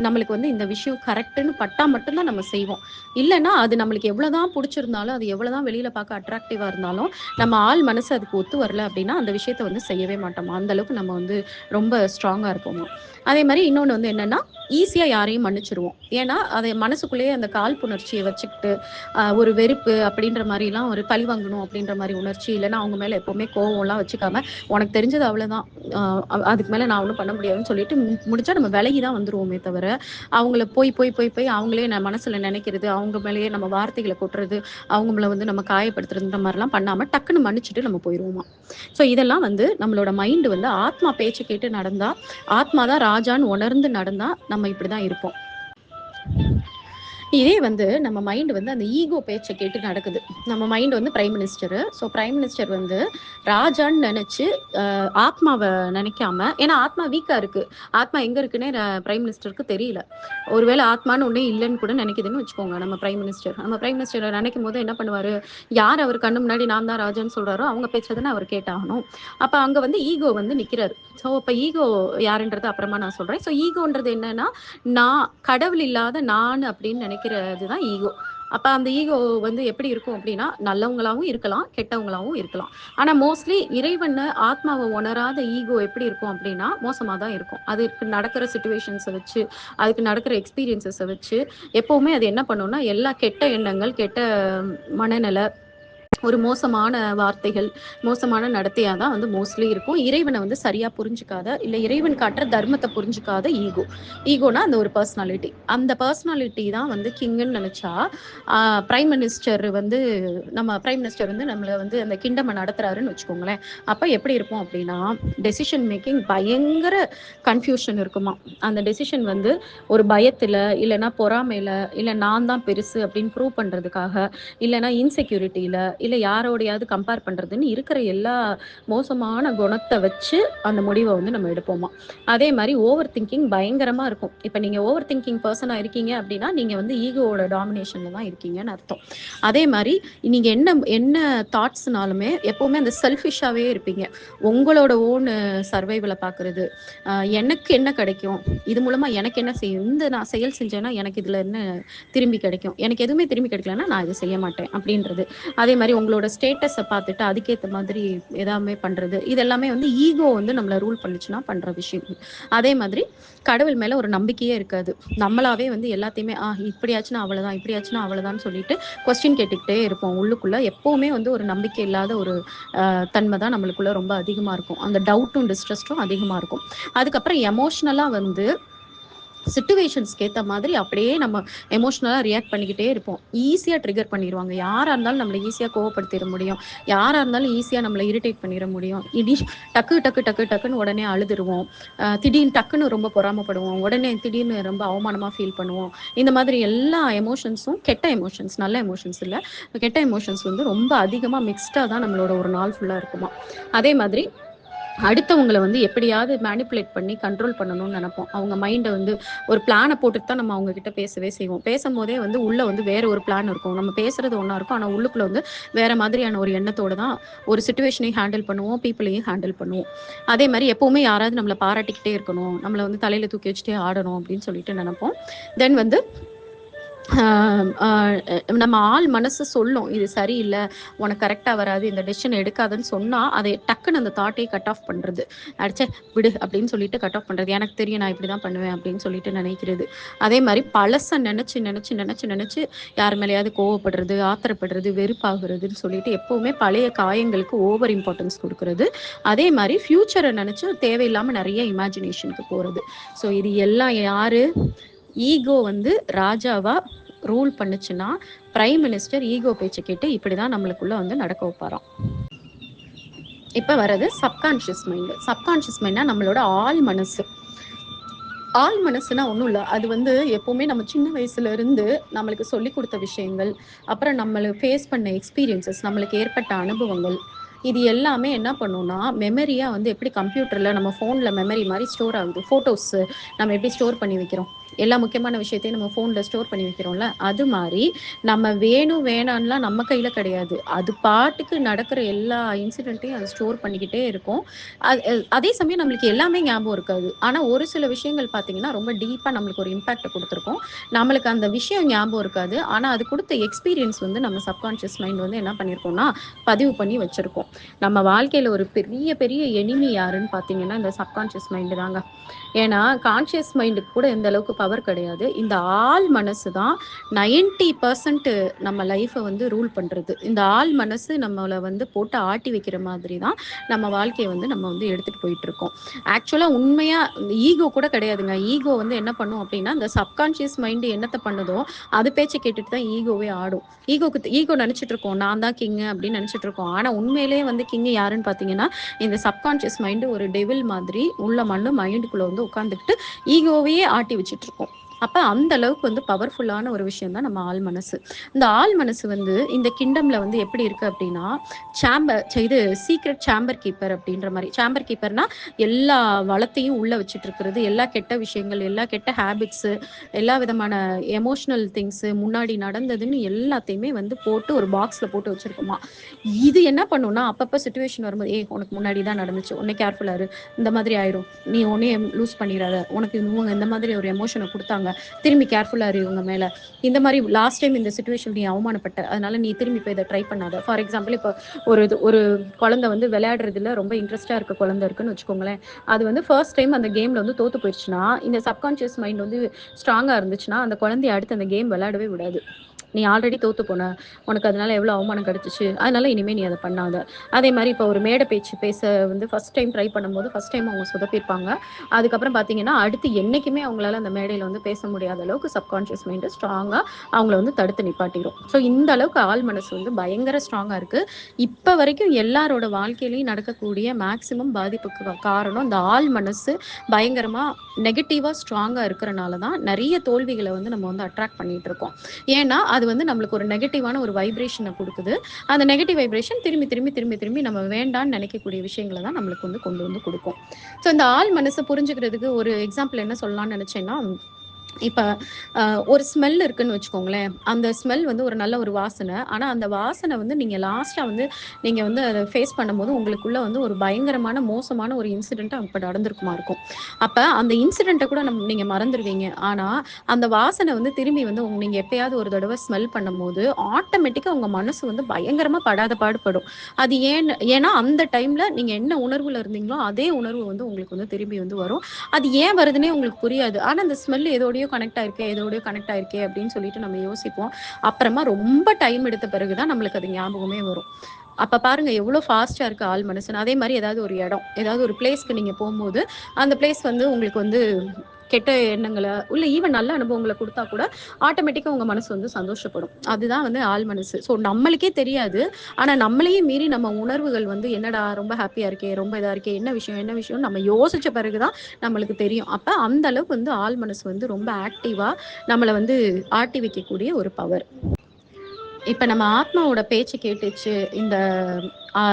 நம்மளுக்கு வந்து இந்த விஷயம் கரெக்டுன்னு பட்டா மட்டும்தான் நம்ம செய்வோம். இல்லைன்னா அது நம்மளுக்கு எவ்வளோதான் பிடிச்சிருந்தாலும், அது எவ்வளோதான் வெளியில பார்க்க அட்ராக்டிவாக இருந்தாலும், நம்ம ஆள் மனசு அதுக்கு ஒத்து வரல அப்படின்னா அந்த விஷயத்த வந்து செய்யவே மாட்டோமா. அந்த அளவுக்கு நம்ம வந்து ரொம்ப ஸ்ட்ராங்காக இருப்போமா. அதே மாதிரி இன்னொன்று வந்து என்னன்னா, ஈஸியாக யாரையும் மன்னிச்சிருவோம். ஏன்னா அதை மனசுக்குள்ளேயே அந்த காழ்ப்புணர்ச்சியை வச்சுக்கிட்டு ஒரு வெறுப்பு அப்படின்ற மாதிரிலாம், ஒரு பழி வாங்கணும் அப்படின்ற மாதிரி உணர்ச்சி, இல்லைன்னா அவங்க மேலே எப்போவுமே கோவம்லாம் வச்சுக்காம, உனக்கு தெரிஞ்சது அவ்வளோதான், அதுக்கு மேலே நான் ஒன்றும் பண்ண முடியாதுன்னு சொல்லிட்டு முடிச்சா நம்ம விலகி தான் வந்துருவோமே தவிர, அவங்கள போய் போய் போய் போய் அவங்களே மனசில் நினைக்கிறது, அவங்க மேலேயே நம்ம வார்த்தைகளை கொட்டுறது, அவங்கள வந்து நம்ம காயப்படுத்துறதுன்ற மாதிரிலாம் பண்ணாமல் டக்குன்னு மன்னிச்சுட்டு நம்ம போயிடுவோமா. ஸோ இதெல்லாம் வந்து நம்மளோட மைண்டு வந்து ஆத்மா பேச்சு கேட்டு நடந்தா, ஆத்மா தான் ராஜான்னு உணர்ந்து நடந்தா நம்ம இப்படி தான் இருப்போம். இதே வந்து நம்ம மைண்ட் வந்து அந்த ஈகோ பேச்சை கேட்டு நடக்குது. நம்ம மைண்ட் வந்து prime minister. So prime minister வந்து ராஜான்னு நினைச்சு ஆத்மாவை நினைக்காம, ஏன்னா ஆத்மா வீக்கா இருக்கு. ஆத்மா எங்க இருக்குன்னே பிரைம் மினிஸ்டருக்கு தெரியல. ஒருவேளை ஆத்மான்னு ஒண்ணே இல்லைன்னு கூட நினைக்குதுன்னு வச்சுக்கோங்க நம்ம பிரைம் மினிஸ்டர். நம்ம பிரைம் மினிஸ்டரை நினைக்கும் போது என்ன பண்ணுவாரு, யார் அவர் கண்ணு முன்னாடி நான் தான் ராஜான்னு சொல்றாரோ அவங்க பேச்சதானே அவர் கேட்டாகணும். அப்ப அங்க வந்து ஈகோ வந்து நிக்கிறாரு. ஸோ அப்ப ஈகோ யாருன்றது அப்புறமா நான் சொல்றேன். ஸோ ஈகோன்றது என்னன்னா, நான் கடவுள் இல்லாத நான் அப்படின்னு நினைக்கிறது தான் ஈகோ. அப்ப அந்த ஈகோ வந்து எப்படி இருக்கும் அப்படின்னா, நல்லவங்களாவும் இருக்கலாம், கெட்டவங்களாவும் இருக்கலாம். ஆனா மோஸ்ட்லி இறைவன் ஆத்மாவை உணராத ஈகோ எப்படி இருக்கும் அப்படின்னா, மோசமா தான் இருக்கும். அதுக்கு நடக்கிற சிச்சுவேஷன்ஸை வச்சு, அதுக்கு நடக்கிற எக்ஸ்பீரியன்ஸஸை வச்சு எப்பவுமே அது என்ன பண்ணும்னா, எல்லா கெட்ட எண்ணங்கள், கெட்ட மனநிலை, ஒரு மோசமான வார்த்தைகள், மோசமான நடத்தையா தான் வந்து மோஸ்ட்லி இருக்கும். இறைவனை வந்து சரியா புரிஞ்சுக்காத, இல்ல இறைவன் காட்டுற தர்மத்தை புரிஞ்சுக்காத ஈகோ. ஈகோனா அந்த ஒரு பர்சனாலிட்டி. அந்த பர்சனாலிட்டி தான் வந்து கிங்குன்னு நினைச்சா, பிரைம் மினிஸ்டர் வந்து நம்ம பிரைம் மினிஸ்டர் வந்து நம்மளை வந்து அந்த கிங்டம் நடத்துறாருன்னு வச்சுக்கோங்களேன். அப்ப எப்படி இருக்கும் அப்படின்னா, டெசிஷன் மேக்கிங் பயங்கர கன்ஃபியூஷன் இருக்குமா. அந்த டெசிஷன் வந்து ஒரு பயத்துல, இல்லைன்னா பொறாமையில, இல்ல நான் தான் பெருசு அப்படின்னு ப்ரூவ் பண்றதுக்காக, இல்லைன்னா இன்செக்யூரிட்டியில, இல்லை யாரோடையாவது கம்பேர் பண்ணுறதுன்னு இருக்கிற எல்லா மோசமான குணத்தை வச்சு அந்த முடிவை வந்து நம்ம எடுப்போமா. அதே மாதிரி ஓவர் திங்கிங் பயங்கரமாக இருக்கும். இப்போ நீங்கள் ஓவர் திங்கிங் பர்சனாக இருக்கீங்க அப்படின்னா நீங்கள் வந்து ஈகோவோட டாமினேஷனில் தான் இருக்கீங்கன்னு அர்த்தம். அதே மாதிரி நீங்கள் என்ன என்ன தாட்ஸ்னாலுமே எப்போவுமே அந்த செல்ஃபிஷாகவே இருப்பீங்க. உங்களோட ஓன் சர்வைவலை பார்க்குறது, எனக்கு என்ன கிடைக்கும், இது மூலமாக எனக்கு என்ன செய்யும், இந்த நான் செயல் செஞ்சேன்னா எனக்கு இதில் என்ன திரும்பி கிடைக்கும், எனக்கு எதுவுமே திரும்பி கிடைக்கலன்னா நான் இதை செய்ய மாட்டேன் அப்படின்றது. அதே மாதிரி உங்களோட ஸ்டேட்டஸை பார்த்துட்டு அதுக்கேற்ற மாதிரி எதாமே பண்ணுறது, இதெல்லாமே வந்து ஈகோ வந்து நம்மளை ரூல் பண்ணிச்சுன்னா பண்ணுற விஷயம். அதே மாதிரி கடவுள் மேலே ஒரு நம்பிக்கையே இருக்காது. நம்மளாவே வந்து எல்லாத்தையுமே இப்படியாச்சுன்னா அவ்வளோதான், இப்படியாச்சுன்னா அவ்வளோதான்னு சொல்லிட்டு கொஸ்டின் கேட்டுக்கிட்டே இருப்போம். உள்ளுக்குள்ளே எப்போவுமே வந்து ஒரு நம்பிக்கை இல்லாத ஒரு தன்மை தான் நம்மளுக்குள்ள ரொம்ப அதிகமாக இருக்கும். அந்த டவுட்டும் டிஸ்ட்ரஸ்ட்டும் அதிகமாக இருக்கும். அதுக்கப்புறம் எமோஷ்னலாக வந்து சிச்சுவேஷன்ஸ்க்கு ஏற்ற மாதிரி அப்படியே நம்ம எமோஷ்னலாக ரியாக்ட் பண்ணிக்கிட்டே இருப்போம். ஈஸியாக ட்ரிகர் பண்ணிடுவாங்க. யாராக இருந்தாலும் நம்மளை ஈஸியாக கோவப்படுத்திட முடியும். யாராக இருந்தாலும் ஈஸியாக நம்மளை இரிட்டேட் பண்ணிட முடியும். டக்கு டக்கு டக்கு டக்குன்னு உடனே அழுதுருவோம். திடீர்னு டக்குன்னு ரொம்ப பொறாமப்படுவோம். உடனே திடீர்னு ரொம்ப அவமானமாக ஃபீல் பண்ணுவோம். இந்த மாதிரி எல்லா எமோஷன்ஸும் கெட்ட எமோஷன்ஸ், நல்ல எமோஷன்ஸ் இல்லை, கெட்ட எமோஷன்ஸ் வந்து ரொம்ப அதிகமாக மிக்ஸ்டாக தான் நம்மளோட ஒரு நாள் ஃபுல்லாக இருக்குமா. அதே மாதிரி அடுத்தவங்களை வந்து எப்படியாவது மேனிப்புலேட் பண்ணி கண்ட்ரோல் பண்ணணும்னு நினைப்போம். அவங்க மைண்டை வந்து ஒரு பிளானை போட்டுட்டு தான் நம்ம அவங்க கிட்ட பேசவே செய்வோம். பேசும்போதே வந்து உள்ள வந்து வேற ஒரு பிளான் இருக்கும். நம்ம பேசுறது ஒன்றா இருக்கும், ஆனால் உள்ளுக்குள்ள வந்து வேற மாதிரியான ஒரு எண்ணத்தோடு தான் ஒரு சுச்சுவேஷனையும் ஹேண்டில் பண்ணுவோம், பீப்புளையும் ஹேண்டில் பண்ணுவோம். அதே மாதிரி எப்பவுமே யாராவது நம்மளை பாராட்டிக்கிட்டே இருக்கணும், நம்மளை வந்து தலையில தூக்கி வச்சுட்டே ஆடணும் அப்படின்னு சொல்லிட்டு நினைப்போம். தென் வந்து நம்ம ஆள் மனசு சொல்லும், இது சரியில்லை, உனக்கு கரெக்டாக வராது, இந்த டெசிஷன் எடுக்காதுன்னு சொன்னால் அதை டக்குன்னு அந்த தாட்டையே கட் ஆஃப் பண்ணுறது. அடிச்சே விடு அப்படின்னு சொல்லிட்டு கட் ஆஃப் பண்ணுறது. எனக்கு தெரியும், நான் இப்படி தான் பண்ணுவேன் அப்படின்னு சொல்லிட்டு நினைக்கிறது. அதே மாதிரி பழசை நினச்சி நினச்சி நினச்சி நினச்சி யார் மேலேயாவது கோவப்படுறது, ஆத்திரப்படுறது, வெறுப்பாகிறதுன்னு சொல்லிட்டு எப்போவுமே பழைய காயங்களுக்கு ஓவர் இம்பார்ட்டன்ஸ் கொடுக்கறது. அதே மாதிரி ஃப்யூச்சரை நினச்சி தேவையில்லாமல் நிறைய இமேஜினேஷனுக்கு போகிறது. ஸோ இது எல்லாம் யார், ஈகோ வந்து ராஜாவா ரூல் பண்ணுச்சுன்னா, பிரைம் மினிஸ்டர் ஈகோ பேச்சை கேட்டு இப்படிதான் நம்மளுக்குள்ள வந்து நடக்க வைப்பாராம். இப்ப வர்றது சப்கான்ஷியஸ் மைண்ட். சப்கான்ஷியஸ் மைண்ட்னா நம்மளோட ஆள் மனசு. ஆள் மனசுனா ஒன்றும் இல்லை, அது வந்து எப்போவுமே நம்ம சின்ன வயசுல இருந்து நம்மளுக்கு சொல்லி கொடுத்த விஷயங்கள், அப்புறம் நம்மளுக்கு ஃபேஸ் பண்ண எக்ஸ்பீரியன்சஸ், நம்மளுக்கு ஏற்பட்ட அனுபவங்கள், இது எல்லாமே என்ன பண்ணும்னா மெமரியாக வந்து எப்படி கம்ப்யூட்டரில் நம்ம ஃபோனில் மெமரி மாதிரி ஸ்டோர் ஆகுது, ஃபோட்டோஸ் நம்ம எப்படி ஸ்டோர் பண்ணி வைக்கிறோம், எல்லா முக்கியமான விஷயத்தையும் நம்ம ஃபோன்ல ஸ்டோர் பண்ணி வைக்கிறோம்ல, அது மாரி நம்ம வேணும் வேணான்லாம் நம்ம கையில கிடையாது. அது பாட்டுக்கு நடக்கிற எல்லா இன்சிடென்ட்டையும் அது ஸ்டோர் பண்ணிக்கிட்டே இருக்கும். அதே சமயம் நம்மளுக்கு எல்லாமே ஞாபகம் இருக்காது. ஆனா ஒரு சில விஷயங்கள் பார்த்தீங்கன்னா, ரொம்ப டீப்பா நம்மளுக்கு ஒரு இம்பாக்ட்ட குடுத்துருக்கும். நம்மளுக்கு அந்த விஷயம் ஞாபகம் இருக்காது. ஆனா அது குடுத்த எக்ஸ்பீரியன்ஸ் வந்து நம்ம சப்கான்ஷியஸ் மைண்ட் வந்து என்ன பண்ணியிருக்கோம்னா, பதிவு பண்ணி வச்சிருக்கோம். நம்ம வாழ்க்கையில ஒரு பெரிய பெரிய எனிமி யாருன்னு பார்த்தீங்கன்னா, இந்த சப்கான்ஷியஸ் மைண்ட் தாங்க. ஏன்னா, கான்ஷியஸ் மைண்டுக்கு கூட இந்த அளவுக்கு பவர் கிடையாது. இந்த ஆழ் மனசு தான் 90% நம்ம லைஃப்ப வந்து ரூல் பண்றது. இந்த ஆழ் மனசு நம்மள வந்து போட்டு ஆட்டி வைக்கிற மாதிரி தான் நம்ம வாழ்க்கைய வந்து நம்ம வந்து எடுத்துட்டு போயிட்டுருக்கோம். ஆக்சுவலா உண்மையா இந்த ஈகோ கூட கிடையாதுங்க. ஈகோ வந்து என்ன பண்ணும் அப்டின்னா, இந்த சப்கான்ஷியஸ் மைண்ட் என்னத்த பண்ணுதோ, அது பேச்ச கேட்டுட்டு தான் ஈகோவே ஆடும். ஈகோ நெனச்சுட்டு இருக்கோம். நான் தான் கிங் அப்டின்னு நெனச்சுட்டு இருக்கோம். ஆனா உண்மையிலேயே வந்து கிங் யாருன்னு பார்த்தீங்கன்னா, இந்த சப்கான்ஷியஸ் மைண்ட் ஒரு டெவில் மாதிரி உள்ள மைண்டுக்குள்ள வந்து உட்கார்ந்துகிட்டு ஈகோவையே ஆட்டி வச்சுட்டு இருக்கோம். அப்ப அந்த அளவுக்கு வந்து பவர்ஃபுல்லான ஒரு விஷயம் தான் நம்ம ஆழ் மனசு. இந்த ஆழ் மனசு வந்து இந்த கிங்டம்ல வந்து எப்படி இருக்கு அப்படின்னா, இது சீக்ரெட் சேம்பர் கீப்பர் அப்படின்ற மாரி. சேம்பர் கீப்பர்னா எல்லா வளத்தையும் உள்ள வச்சுட்டு இருக்கிறது. எல்லா கெட்ட விஷயங்கள், எல்லா கெட்ட ஹேபிட்ஸ், எல்லா விதமான எமோஷனல் திங்ஸ் முன்னாடி நடந்ததுன்னு எல்லாத்தையுமே வந்து போட்டு ஒரு பாக்ஸ்ல போட்டு வச்சிருக்குமா. இது என்ன பண்ணும்னா, அப்பப்ப சிச்சுவேஷன் வரும்போது, "ஏய் உனக்கு முன்னாடி தான் நடந்துச்சு. உடனே கேர்ஃபுல்லா இரு. இந்த மாதிரி ஆயிரும். நீ உன்னைய லூஸ் பண்ணிறாத. உனக்கு இவங்க இந்த மாதிரி ஒரு எமோஷன குடுத்தாங்க. திரும்பி கேர்ஃபுல்லா இரு இவங்க மேல. இந்த மாரி லாஸ்ட் டைம் இந்த சிச்சுவேஷன் நீ அவமானப்பட்ட. அதனால நீ திரும்பி போய் இத ட்ரை பண்ணாத." ஃபார் எக்ஸாம்பிள் இப்ப ஒரு குழந்தை வந்து விளையாடுறதுல ரொம்ப இன்ட்ரெஸ்ட்டா இருக்க குழந்தை இருக்குன்னு வச்சுக்கோங்களேன். அது வந்து ஃபர்ஸ்ட் டைம் அந்த கேம்ல வந்து தோத்து போயிருச்சுன்னா, இந்த சப்கான்ஷியஸ் மைண்ட் வந்து ஸ்ட்ராங்கா இருந்துச்சுன்னா, அந்த குழந்தைய அடுத்து அந்த கேம் விளையாடவே விடாது. "நீ ஆல்ரெடி தோத்து போன. உனக்கு அதனால எவ்வளோ அவமானம் கிடைச்சுச்சு. அதனால இனிமே நீ அத பண்ணாத." அதே மாரி இப்போ ஒரு மேடை பேச்சு பேச வந்து ஃபர்ஸ்ட் டைம் ட்ரை பண்ணும்போது, ஃபர்ஸ்ட் டைம் அவங்க சொதப்பியிருப்பாங்க. அதுக்கப்புறம் பார்த்தீங்கன்னா, அடுத்து என்னைக்குமே அவங்களால அந்த மேடையில வந்து பேச முடியாத அளவுக்கு சப்கான்ஷியஸ் மைண்ட் ஸ்ட்ராங்கா அவங்கள வந்து தடுத்து நிப்பாட்டிரும். ஸோ இந்த அளவுக்கு ஆழ் மனசு வந்து பயங்கர ஸ்ட்ராங்கா இருக்கு. இப்ப வரைக்கும் எல்லாரோட வாழ்க்கையிலயும் நடக்கக்கூடிய மேக்ஸிமம் பாதிப்புக்கு காரணம் இந்த ஆழ் மனசு பயங்கரமா நெகட்டிவா ஸ்ட்ராங்கா இருக்கிறனால தான் நெறைய தோல்விகள வந்து நம்ம வந்து அட்ராக்ட் பண்ணிட்டு இருக்கோம். ஏன்னா, அது வந்து நம்மளுக்கு ஒரு நெகட்டிவான ஒரு வைப்ரேஷன குடுக்குது. அந்த நெகட்டிவ் வைப்ரேஷன் திரும்பி, திரும்பி, திரும்பி, திரும்பி நம்ம வேண்டான்னு நினைக்கக்கூடிய விஷயங்கள தான் நம்மளுக்கு வந்து கொண்டு வந்து குடுக்கும். ஸோ இந்த ஆள் மனச புரிஞ்சுக்கிறதுக்கு ஒரு எக்ஸாம்பிள் என்ன சொல்லலாம்னு நினைச்சேன்னா, இப்ப ஒரு ஸ்மெல் இருக்குன்னு வச்சுக்கோங்களேன். அந்த ஸ்மெல் வந்து ஒரு நல்ல ஒரு வாசனை. ஆனா, அந்த வாசனை வந்து நீங்க லாஸ்ட்டா வந்து நீங்க வந்து அத ஃபேஸ் பண்ணும்போது, உங்களுக்குள்ள வந்து ஒரு பயங்கரமான, மோசமான ஒரு இன்சிடென்ட் அப்ப நடந்திருக்குமா இருக்கும். அப்ப அந்த இன்சிடென்ட்ட கூட நீங்க மறந்துருவீங்க. ஆனா, அந்த வாசனை வந்து திரும்பி வந்து நீங்க எப்பயாவது ஒரு தடவ ஸ்மெல் பண்ணும்போது, ஆட்டோமேட்டிக்கா உங்க மனசு வந்து பயங்கரமா படாத பாடு படும். அது ஏன்னா அந்த டைம்ல நீங்க என்ன உணர்வுல இருந்தீங்களோ, அதே உணர்வு வந்து உங்களுக்கு வந்து திரும்பி வந்து வரும். அது ஏன் வருதுன்னே உங்களுக்கு புரியாது. ஆனா, அந்த ஸ்மெல் எதோடயோ கனெக்ட் ஆயிருக்கே, எதோடயோ கனெக்ட் ஆயிருக்கே அப்படின்னு சொல்லிட்டு நம்ம யோசிப்போம். அப்புறமா ரொம்ப டைம் எடுத்த பிறகு தான் நம்மளுக்கு அது ஞாபகமே வரும். அப்ப பாருங்க எவ்வளோ ஃபாஸ்ட்டா இருக்கு ஆள் மனசுன்னு. அதே மாரி ஏதாவது ஒரு இடம், ஏதாவது ஒரு பிளேஸ்க்கு நீங்க போம்போது, அந்த பிளேஸ் வந்து உங்களுக்கு வந்து கெட்ட எண்ணங்கள, இல்ல ஈவன் நல்ல அனுபவங்கள குடுத்தா கூட, ஆட்டோமேட்டிக்கா உங்க மனசு வந்து சந்தோஷப்படும். அதுதான் வந்து ஆள் மனசு. ஸோ நம்மளுக்கே தெரியாது. ஆனா நம்மளையும் மீறி நம்ம உணர்வுகள் வந்து என்னடா ரொம்ப ஹேப்பியா இருக்கே, ரொம்ப இதா இருக்கே, என்ன விஷயம், என்ன விஷயம்னு நம்ம யோசிச்ச பிறகு தான் நம்மளுக்கு தெரியும். அப்ப அந்த அளவுக்கு வந்து ஆள் மனசு வந்து ரொம்ப ஆக்டிவா நம்மள வந்து ஆட்டி வைக்கக்கூடிய ஒரு பவர். இப்ப நம்ம ஆத்மாவோட பேச்சு கேட்டுச்சு, இந்த ஆ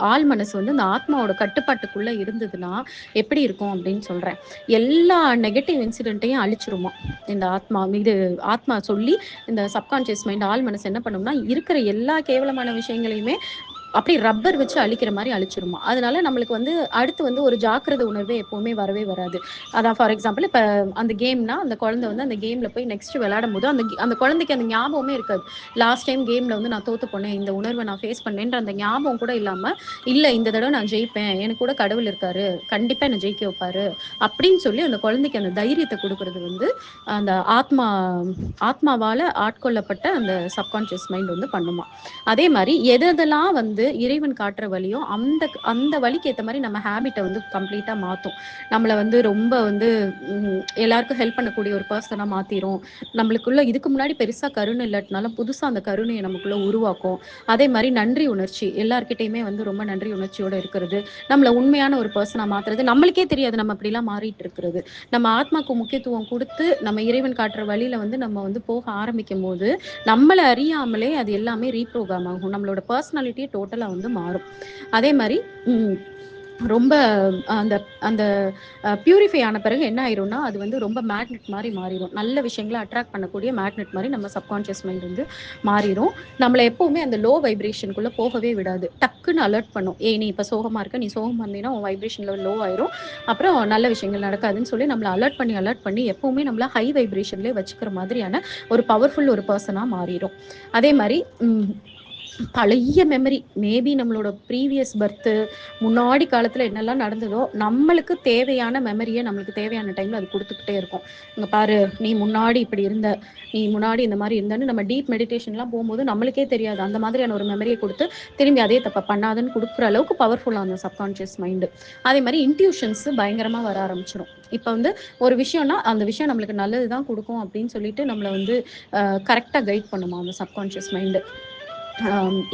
ஆழ் மனசு வந்து இந்த ஆத்மாவோட கட்டுப்பாட்டுக்குள்ள இருந்ததுன்னா, எப்படி இருக்கும் அப்படின்னு சொல்றேன். எல்லா நெகட்டிவ் இன்சிடென்ட்டையும் அழிச்சிருமாம். இந்த ஆத்மா சொல்லி, இந்த சப்கான்ஷியஸ் மைண்ட் ஆழ் மனசு என்ன பண்ணும்னா, இருக்கிற எல்லா கேவலமான விஷயங்களையுமே அப்படியே ரப்பர் வச்சு அழிக்கிற மாரி அழிச்சிருமாம். அதனால நம்மளுக்கு வந்து அடுத்து வந்து ஒரு ஜாக்கிரதை உணர்வே எப்பவுமே வரவே வராது. அதான் ஃபார் எக்ஸாம்பிள் இப்ப அந்த கேம்னா, அந்த குழந்தை வந்து அந்த கேம்ல போய் நெக்ஸ்ட் விளையாடும்போது, அந்த குழந்தைக்கு அந்த ஞாபகமே இருக்காது. லாஸ்ட் டைம் கேம்ல வந்து நான் தோத்து போனேன். இந்த உணர்வ நான் ஃபேஸ் பண்ணேன்ற அந்த ஞாபகம் கூட இல்லாம, இல்ல இந்த தடவ நான் ஜெயிப்பேன். எனக்கு கூட கடவுள் இருக்காரு. கண்டிப்பா என்ன ஜெயிக்க வைப்பாரு. அப்படின்னு சொல்லி அந்த குழந்தைக்கு அந்த தைரியத்த குடுக்குறது வந்து, அந்த ஆத்மாவால ஆட்கொள்ளப்பட்ட அந்த சப்கான்ஷியஸ் மைண்ட் வந்து பண்ணுமாம். அதே மாரி எதெதெல்லாம் வந்து இறைவன் காட்டுற வழியோ, அந்த அந்த வழிக்கு ஏத்த மாரி நம்ம ஹேபிட்ட வந்து கம்ப்ளீட்டா மாத்தும். நம்மள வந்து ரொம்ப வந்து எல்லாருக்கும் ஹெல்ப் பண்ணக்கூடிய ஒரு பெர்சனா மாத்திரும். நம்மளுக்குள்ள இதுக்கு முன்னாடி பெருசா கருணை இல்லாட்டினாலும், புதுசா அந்த கருணைய நமக்குள்ள உருவாக்கும். அதே மாரி நன்றி உணர்ச்சி, எல்லார்கிட்டயுமே வந்து ரொம்ப நன்றி உணர்ச்சியோட இருக்கிறது. நம்மள உண்மையான ஒரு பெர்சனா மாத்துறது. நம்மளுக்கே தெரியாது நம்ம அப்படிலாம் மாறிட்டு இருக்கிறது. நம்ம ஆத்மாக்கு முக்கியத்துவம் குடுத்து, நம்ம இறைவன் காட்டுற வழியில வந்து நம்ம வந்து போக ஆரம்பிக்கும்போது, நம்மள அறியாமலே அது எல்லாமே ரீப்ரோகிராம் ஆகும். நம்மளோட பெர்சனாலிட்டியே டோட்டலா வந்து மாறும். அதே மாரி ம் ரொம்ப அந்த அந்த பியூரிஃபை ஆன பிறகு என்ன ஆயிரும்னா, அது வந்து ரொம்ப மேக்னெட் மாரி மாறிரும். நல்ல விஷயங்கள அட்ராக்ட் பண்ணக்கூடிய மேக்னெட் மாரி நம்ம சப்கான்ஷியஸ் மைண்ட் வந்து மாறிரும். நம்மள எப்பவுமே அந்த லோ வைப்ரேஷனுக்குள்ள போகவே விடாது. டக்குன்னு அலர்ட் பண்ணும். "ஏய் நீ இப்ப சோகமா இருக்க. நீ சோகமா இருந்தீன்னா, உன் வைப்ரேஷன் லெவல் லோ ஆயிரும். அப்புறம் நல்ல விஷயங்கள் நடக்காதுன்னு" சொல்லி நம்மள அலர்ட் பண்ணி எப்பவுமே நம்மள ஹை வைப்ரேஷன்லயே வச்சுக்கிற மாதிரியான ஒரு பவர்ஃபுல் ஒரு பெர்சனா மாறிரும். அதே மாரி பழைய மெமரி மேபி நம்மளோட ப்ரீவியஸ் பர்த்து முன்னாடி காலத்துல என்னெல்லாம் நடந்ததோ நம்மளுக்கு தேவையான மெமரியை நம்மளுக்கு தேவையான டைம்ல அது கொடுத்துக்கிட்டே இருக்கும். இங்க பாரு, நீ முன்னாடி இப்படி இருந்த, நீ முன்னாடி இந்த மாதிரி இருந்தன்னு நம்ம டீப் மெடிடேஷன்லாம் போகும்போது நம்மளுக்கே தெரியாது அந்த மாதிரியான ஒரு மெமரியை கொடுத்து திரும்பி அதே தப்ப பண்ணாதுன்னு கொடுக்குற அளவுக்கு பவர்ஃபுல்லாக அந்த சப்கான்ஷியஸ் மைண்டு. அதே மாதிரி இன்ட்யூஷன்ஸ் பயங்கரமா வர ஆரம்பிச்சிடும். இப்போ வந்து ஒரு விஷயம்னா அந்த விஷயம் நம்மளுக்கு நல்லது தான் கொடுக்கும் அப்படின்னு சொல்லிட்டு நம்மளை வந்து கரெக்டாக கைட் பண்ணுமா அந்த சப்கான்ஷியஸ் மைண்டு.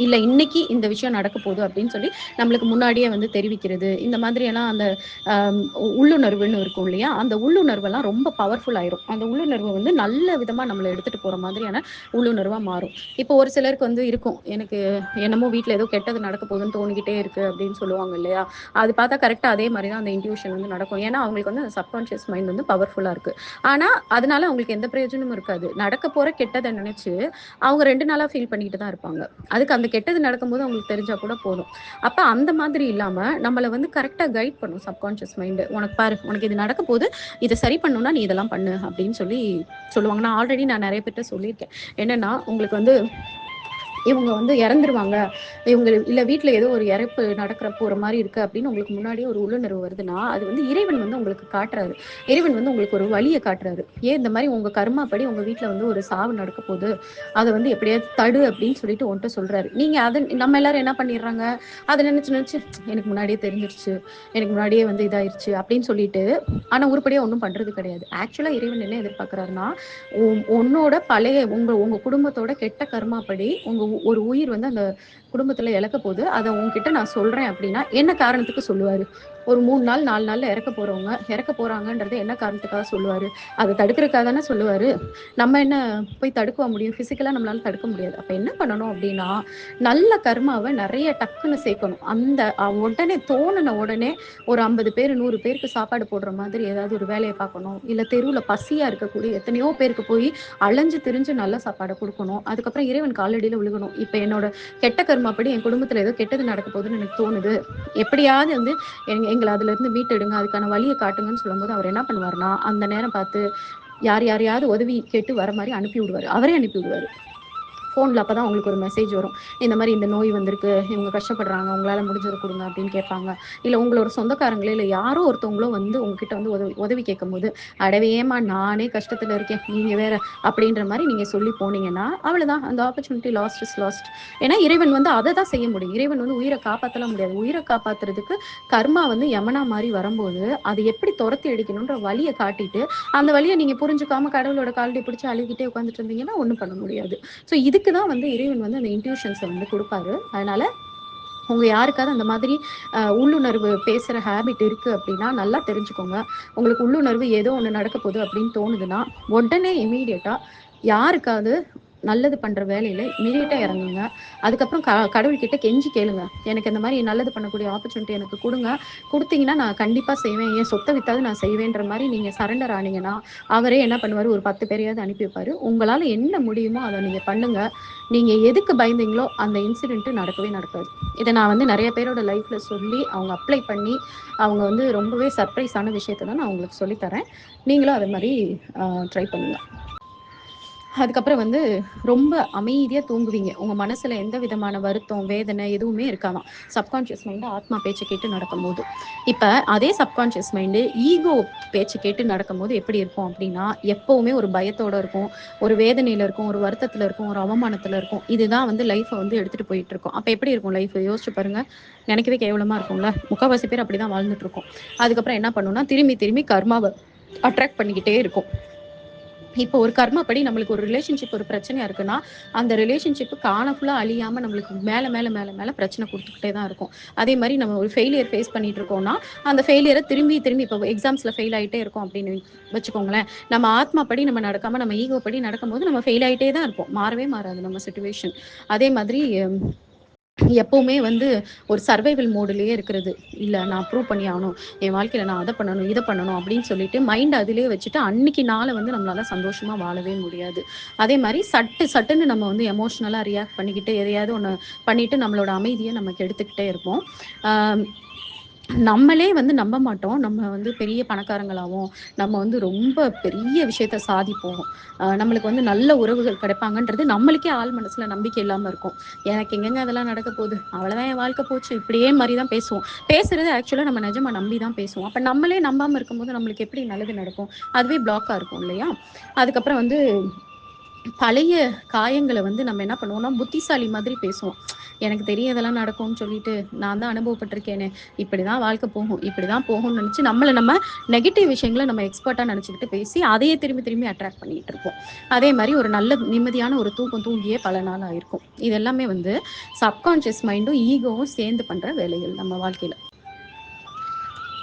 இல்லை இன்னைக்கு இந்த விஷயம் நடக்க போகுது அப்படின்னு சொல்லி நம்மளுக்கு முன்னாடியே வந்து தெரிவிக்கிறது. இந்த மாதிரியெல்லாம் அந்த உள்ளுணர்வுன்னு இருக்கும் இல்லையா, அந்த உள்ளுணர்வெல்லாம் ரொம்ப பவர்ஃபுல் ஆயிரும். அந்த உள்ளுணர்வை வந்து நல்ல விதமாக நம்மளை எடுத்துகிட்டு போகிற மாதிரியான உள்ளுணர்வாக மாறும். இப்போ ஒரு சிலருக்கு வந்து இருக்கும், எனக்கு என்னமோ வீட்டில் ஏதோ கெட்டது நடக்க போகுதுன்னு தோணிக்கிட்டே இருக்குது அப்படின்னு சொல்லுவாங்க இல்லையா. அது பார்த்தா கரெக்டாக அதே மாதிரி தான் அந்த இன்ட்யூஷன் வந்து நடக்கும். ஏன்னா அவங்களுக்கு வந்து அந்த சப்கான்ஷியஸ் மைண்ட் வந்து பவர்ஃபுல்லாக இருக்குது. ஆனால் அதனால அவங்களுக்கு எந்த பிரயோஜனமும் இருக்காது. நடக்க போகிற கெட்டதை நினச்சி அவங்க 2 நாளாக ஃபீல் பண்ணிட்டு தான் இருப்பாங்க. அதுக்கு அந்த கெட்டது நடக்கும்போது அவங்களுக்கு தெரிஞ்சா கூட போதும். அப்ப அந்த மாதிரி இல்லாம நம்மள வந்து கரெக்டா கைட் பண்ணும் சப்கான்ஷியஸ் மைண்ட். உனக்கு பாரு, உனக்கு இது நடக்க போது, இதை சரி பண்ணணும்னா நீ இதெல்லாம் பண்ணு அப்படின்னு சொல்லி சொல்லுவாங்க. நான் ஆல்ரெடி நிறைய பேர்ட்ட சொல்லியிருக்கேன். என்னன்னா, உங்களுக்கு வந்து இவங்க வந்து இறந்துருவாங்க, இவங்க இல்ல வீட்டில் ஏதோ ஒரு இறப்பு நடக்கிற போற மாதிரி இருக்கு அப்படின்னு உங்களுக்கு முன்னாடியே ஒரு உள்ளுணர்வு வருதுன்னா, அது வந்து இறைவன் வந்து உங்களுக்கு காட்டுறாரு. இறைவன் வந்து உங்களுக்கு ஒரு வழியை காட்டுறாரு. ஏன் இந்த மாதிரி உங்க கர்மா படி உங்க வீட்டில் வந்து ஒரு சாவு நடக்க போகுது, அதை வந்து எப்படியாவது தடு அப்படின்னு சொல்லிட்டு உன்கிட்ட சொல்றாரு. நீங்க அதை நம்ம எல்லாரும் என்ன பண்ணிடுறாங்க, அதை நினைச்சு நினைச்சு எனக்கு முன்னாடியே தெரிஞ்சிருச்சு, எனக்கு முன்னாடியே வந்து இதாயிருச்சு அப்படின்னு சொல்லிட்டு, ஆனா உருப்படியா ஒன்றும் பண்றது கிடையாது. ஆக்சுவலா இறைவன் என்ன எதிர்பார்க்கிறாருன்னா, உன்னோட பழைய உங்க உங்க குடும்பத்தோட கெட்ட கர்மா படி உங்க ஒரு உயிர் வந்து அந்த குடும்பத்துல இழக்க போகுது, அதை உங்ககிட்ட நான் சொல்றேன் அப்படின்னா என்ன காரணத்துக்கு சொல்லுவாரு. ஒரு 3 நாள் 4 நாள்ல இறக்க போறவங்க இறக்க போறாங்கன்றது என்ன காரணத்துக்காக சொல்லுவாரு. அதை தடுக்கிறதுக்காக தானே சொல்லுவாரு. நம்ம என்ன போய் தடுக்க முடியும், பிசிக்கலா நம்மளால தடுக்க முடியாது. அப்ப என்ன பண்ணணும் அப்படின்னா, நல்ல கர்மாவை நிறைய டக்குன்னு சேர்க்கணும். அந்த உடனே தோணுன உடனே ஒரு 50 பேர் 100 பேருக்கு சாப்பாடு போடுற மாதிரி ஏதாவது ஒரு வேலையை பார்க்கணும். இல்ல தெருவுல பசியா இருக்கக்கூடிய எத்தனையோ பேருக்கு போய் அலைஞ்சு திரிஞ்சு நல்ல சாப்பாடை கொடுக்கணும். அதுக்கப்புறம் இறைவன் காலடியில விழுகணும். இப்ப என்னோட கெட்ட கர்மாப்படி என் குடும்பத்துல ஏதோ கெட்டது நடக்க போகுதுன்னு எனக்கு தோணுது, எப்படியாவது வந்து எங்களை அதுல இருந்து மீட்டெடுங்க, அதுக்கான வழியை காட்டுங்கன்னு சொல்லும்போது அவர் என்ன பண்ணுவாருன்னா, அந்த நேரம் பார்த்து யாரையாவது உதவி கேட்டு வர மாதிரி அனுப்பி விடுவாரு. அவரே அனுப்பி விடுவாரு ஃபோனில். அப்போ தான் உங்களுக்கு ஒரு மெசேஜ் வரும், இந்த மாதிரி இந்த நோய் வந்திருக்கு, இவங்க கஷ்டப்படுறாங்க, உங்களால் முடிஞ்சதை கொடுங்க அப்படின்னு கேட்பாங்க. இல்லை உங்களோட சொந்தக்காரங்களே இல்லை யாரோ ஒருத்தவங்களோ வந்து உங்ககிட்ட வந்து உதவி உதவி கேட்கும்போது, அடவேமா நானே கஷ்டத்தில் இருக்கேன் நீங்கள் வேற அப்படின்ற மாதிரி நீங்கள் சொல்லி போனீங்கன்னா அவ்வளோதான், அந்த ஆப்பர்ச்சுனிட்டி லாஸ்ட் இஸ் லாஸ்ட். ஏன்னா இறைவன் வந்து அதை தான் செய்ய முடியும். இறைவன் வந்து உயிரை காப்பாற்றலாம் முடியாது. உயிரை காப்பாற்றுறதுக்கு கர்மா வந்து யமனா மாதிரி வரும்போது அது எப்படி துரத்தி அடிக்கணுன்ற வழியை காட்டிட்டு, அந்த வழியை நீங்கள் புரிஞ்சுக்காம கடவுளோட காலடி பிடிச்சி அழுகிட்டே உட்காந்துட்டு இருந்தீங்கன்னா ஒன்றும் பண்ண முடியாது. ஸோ இதுக்கு தான் வந்து இறைவன் வந்து அந்த இன்ட்யூஷன்ஸை வந்து கொடுப்பாரு. அதனால உங்க யாருக்காவது அந்த மாதிரி உள்ளுணர்வு பேசுற ஹேபிட் இருக்கு அப்படின்னா நல்லா தெரிஞ்சுக்கோங்க. உங்களுக்கு உள்ளுணர்வு ஏதோ ஒன்று நடக்க போகுது அப்படின்னு தோணுதுன்னா உடனே இமீடியட்டா யாருக்காவது நல்லது பண்ற வேலையில இமீடியட்டா இறங்குங்க. அதுக்கப்புறம் கடவுள்கிட்ட கெஞ்சி கேளுங்க, எனக்கு இந்த மாதிரி நல்லது பண்ணக்கூடிய ஆப்பர்ச்சுனிட்டி எனக்கு கொடுங்க, கொடுத்தீங்கன்னா நான் கண்டிப்பா செய்வேன், என் சொத்தை வித்தாவது நான் செய்வேன்ற மாதிரி நீங்க சரண்டர் ஆனீங்கன்னா அவரே என்ன பண்ணுவாரு, ஒரு 10 பேரையாவது அனுப்பி வைப்பாரு. உங்களால என்ன முடியுமோ அதை நீங்க பண்ணுங்க. நீங்க எதுக்கு பயந்தீங்களோ அந்த இன்சிடென்ட் நடக்கவே நடக்காது. இதை நான் வந்து நிறைய பேரோட லைஃப்ல சொல்லி அவங்க அப்ளை பண்ணி அவங்க வந்து ரொம்பவே சர்ப்ரைஸ் ஆன விஷயத்தை தான் நான் உங்களுக்கு சொல்லித்தரேன். நீங்களும் அதை மாதிரி ட்ரை பண்ணுங்க. அதுக்கப்புறம் வந்து ரொம்ப அமைதியா தூங்குவீங்க. உங்க மனசுல எந்த விதமான வருத்தம், வேதனை எதுவுமே இருக்காதாம். சப்கான்ஷியஸ் மைண்ட் ஆத்மா பேச்சை கேட்டு நடக்கும்போது. இப்ப அதே சப்கான்ஷியஸ் மைண்டு ஈகோ பேச்சு கேட்டு நடக்கும்போது எப்படி இருக்கும் அப்படின்னா, எப்பவுமே ஒரு பயத்தோட இருக்கும், ஒரு வேதனையில இருக்கும், ஒரு வருத்தத்துல இருக்கும், ஒரு அவமானத்துல இருக்கும். இதுதான் வந்து லைஃப்பை வந்து எடுத்துட்டு போயிட்டு இருக்கும். அப்ப எப்படி இருக்கும் லைஃப் யோசிச்சு பாருங்க. நினைக்கவே கேவலமா இருக்கும்ல. முக்கால்வாசி பேர் அப்படிதான் வாழ்ந்துட்டு இருக்கோம். அதுக்கப்புறம் என்ன பண்ணும்னா, திரும்பி திரும்பி கர்மாவை அட்ராக்ட் பண்ணிக்கிட்டே இருக்கும். இப்போ ஒரு கர்மப்படி நம்மளுக்கு ஒரு ரிலேஷன்ஷிப் ஒரு பிரச்சனையா இருக்குன்னா, அந்த ரிலேஷன்ஷிப் காலம் ஃபுல்லா அழியாம நம்மளுக்கு மேல மேல மேல மேல பிரச்சனை கொடுத்துக்கிட்டே தான் இருக்கும். அதே மாதிரி நம்ம ஒரு ஃபெயிலியர் ஃபேஸ் பண்ணிட்டு இருக்கோம்னா, அந்த ஃபெயிலியரை திரும்பி திரும்பி இப்போ எக்ஸாம்ஸ்ல ஃபெயில் ஆயிட்டே இருக்கோம் அப்படின்னு வச்சுக்கோங்களேன். நம்ம ஆத்மா படி நம்ம நடக்காம நம்ம ஈகோ படி நடக்கும்போது நம்ம ஃபெயில் ஆயிட்டே தான் இருப்போம். மாறவே மாறாது நம்ம சிச்சுவேஷன். அதே மாதிரி எப்பவுமே வந்து ஒரு சர்வைவல் மோடுலயே இருக்கிறது. இல்ல நான் ப்ரூவ் பண்ணி ஆகணும். என் வாழ்க்கையில நான் அத பண்ணணும், இத பண்ணணும் அப்படின்னு சொல்லிட்டு மைண்ட் அதிலேயே வச்சுட்டு அன்னைக்கு நாள வந்து நம்மளால சந்தோஷமா வாழவே முடியாது. அதே மாரி சட்டுன்னு நம்ம வந்து எமோஷனலா ரியாக்ட் பண்ணிக்கிட்டு எதையாவது ஒண்ணு பண்ணிட்டு நம்மளோட அமைதிய நம்ம கெடுத்துக்கிட்டே இருப்போம். ஆ நம்மளே வந்து நம்ப மாட்டோம். நம்ம வந்து பெரிய பணக்காரங்களாவோம், நம்ம வந்து ரொம்ப பெரிய விஷயத்த சாதிப்போம். நம்மளுக்கு வந்து நல்ல உறவுகள் கிடைப்பாங்கன்றது நம்மளுக்கே ஆழ் மனசுல நம்பிக்கை இல்லாம இருக்கும். எனக்கு எங்கங்க அதெல்லாம் நடக்க போகுது? அவ்வளோதான் என் வாழ்க்கை போச்சு. இப்படியே மாரி தான் பேசுவோம். பேசுறது ஆக்சுவலா நம்ம நிஜமா நம்பி தான் பேசுவோம். அப்ப நம்மளே நம்பாம இருக்கும்போது நம்மளுக்கு எப்படி நல்லது நடக்கும்? அதுவே பிளாக்கா இருக்கும் இல்லையா? அதுக்கப்புறம் வந்து பழைய காயங்கள வந்து நம்ம என்ன பண்ணுவோம்னா, புத்திசாலி மாதிரி பேசுவோம். எனக்கு தெரியும் இதெல்லாம் நடக்கும்னு சொல்லிட்டு, நான் தான் அனுபவப்பட்டுருக்கேனே, இப்படிதான் வாழ்க்கை போகும், இப்படிதான் போகும்னு நெனச்சு, நம்ம நெகட்டிவ் விஷயங்கள நம்ம எக்ஸ்பர்ட்டா நெனச்சுக்கிட்டு பேசி, அதையே திரும்பி திரும்பி அட்ராக்ட் பண்ணிட்டு இருப்போம். அதே மாரி ஒரு நல்ல நிம்மதியான ஒரு தூக்கம் தூங்கியே பல நாள் ஆயிருக்கும். இது எல்லாமே வந்து சப்கான்ஷியஸ் மைண்டும், ஈகோவும் சேர்ந்து பண்ற வேலைகள் நம்ம வாழ்க்கையில.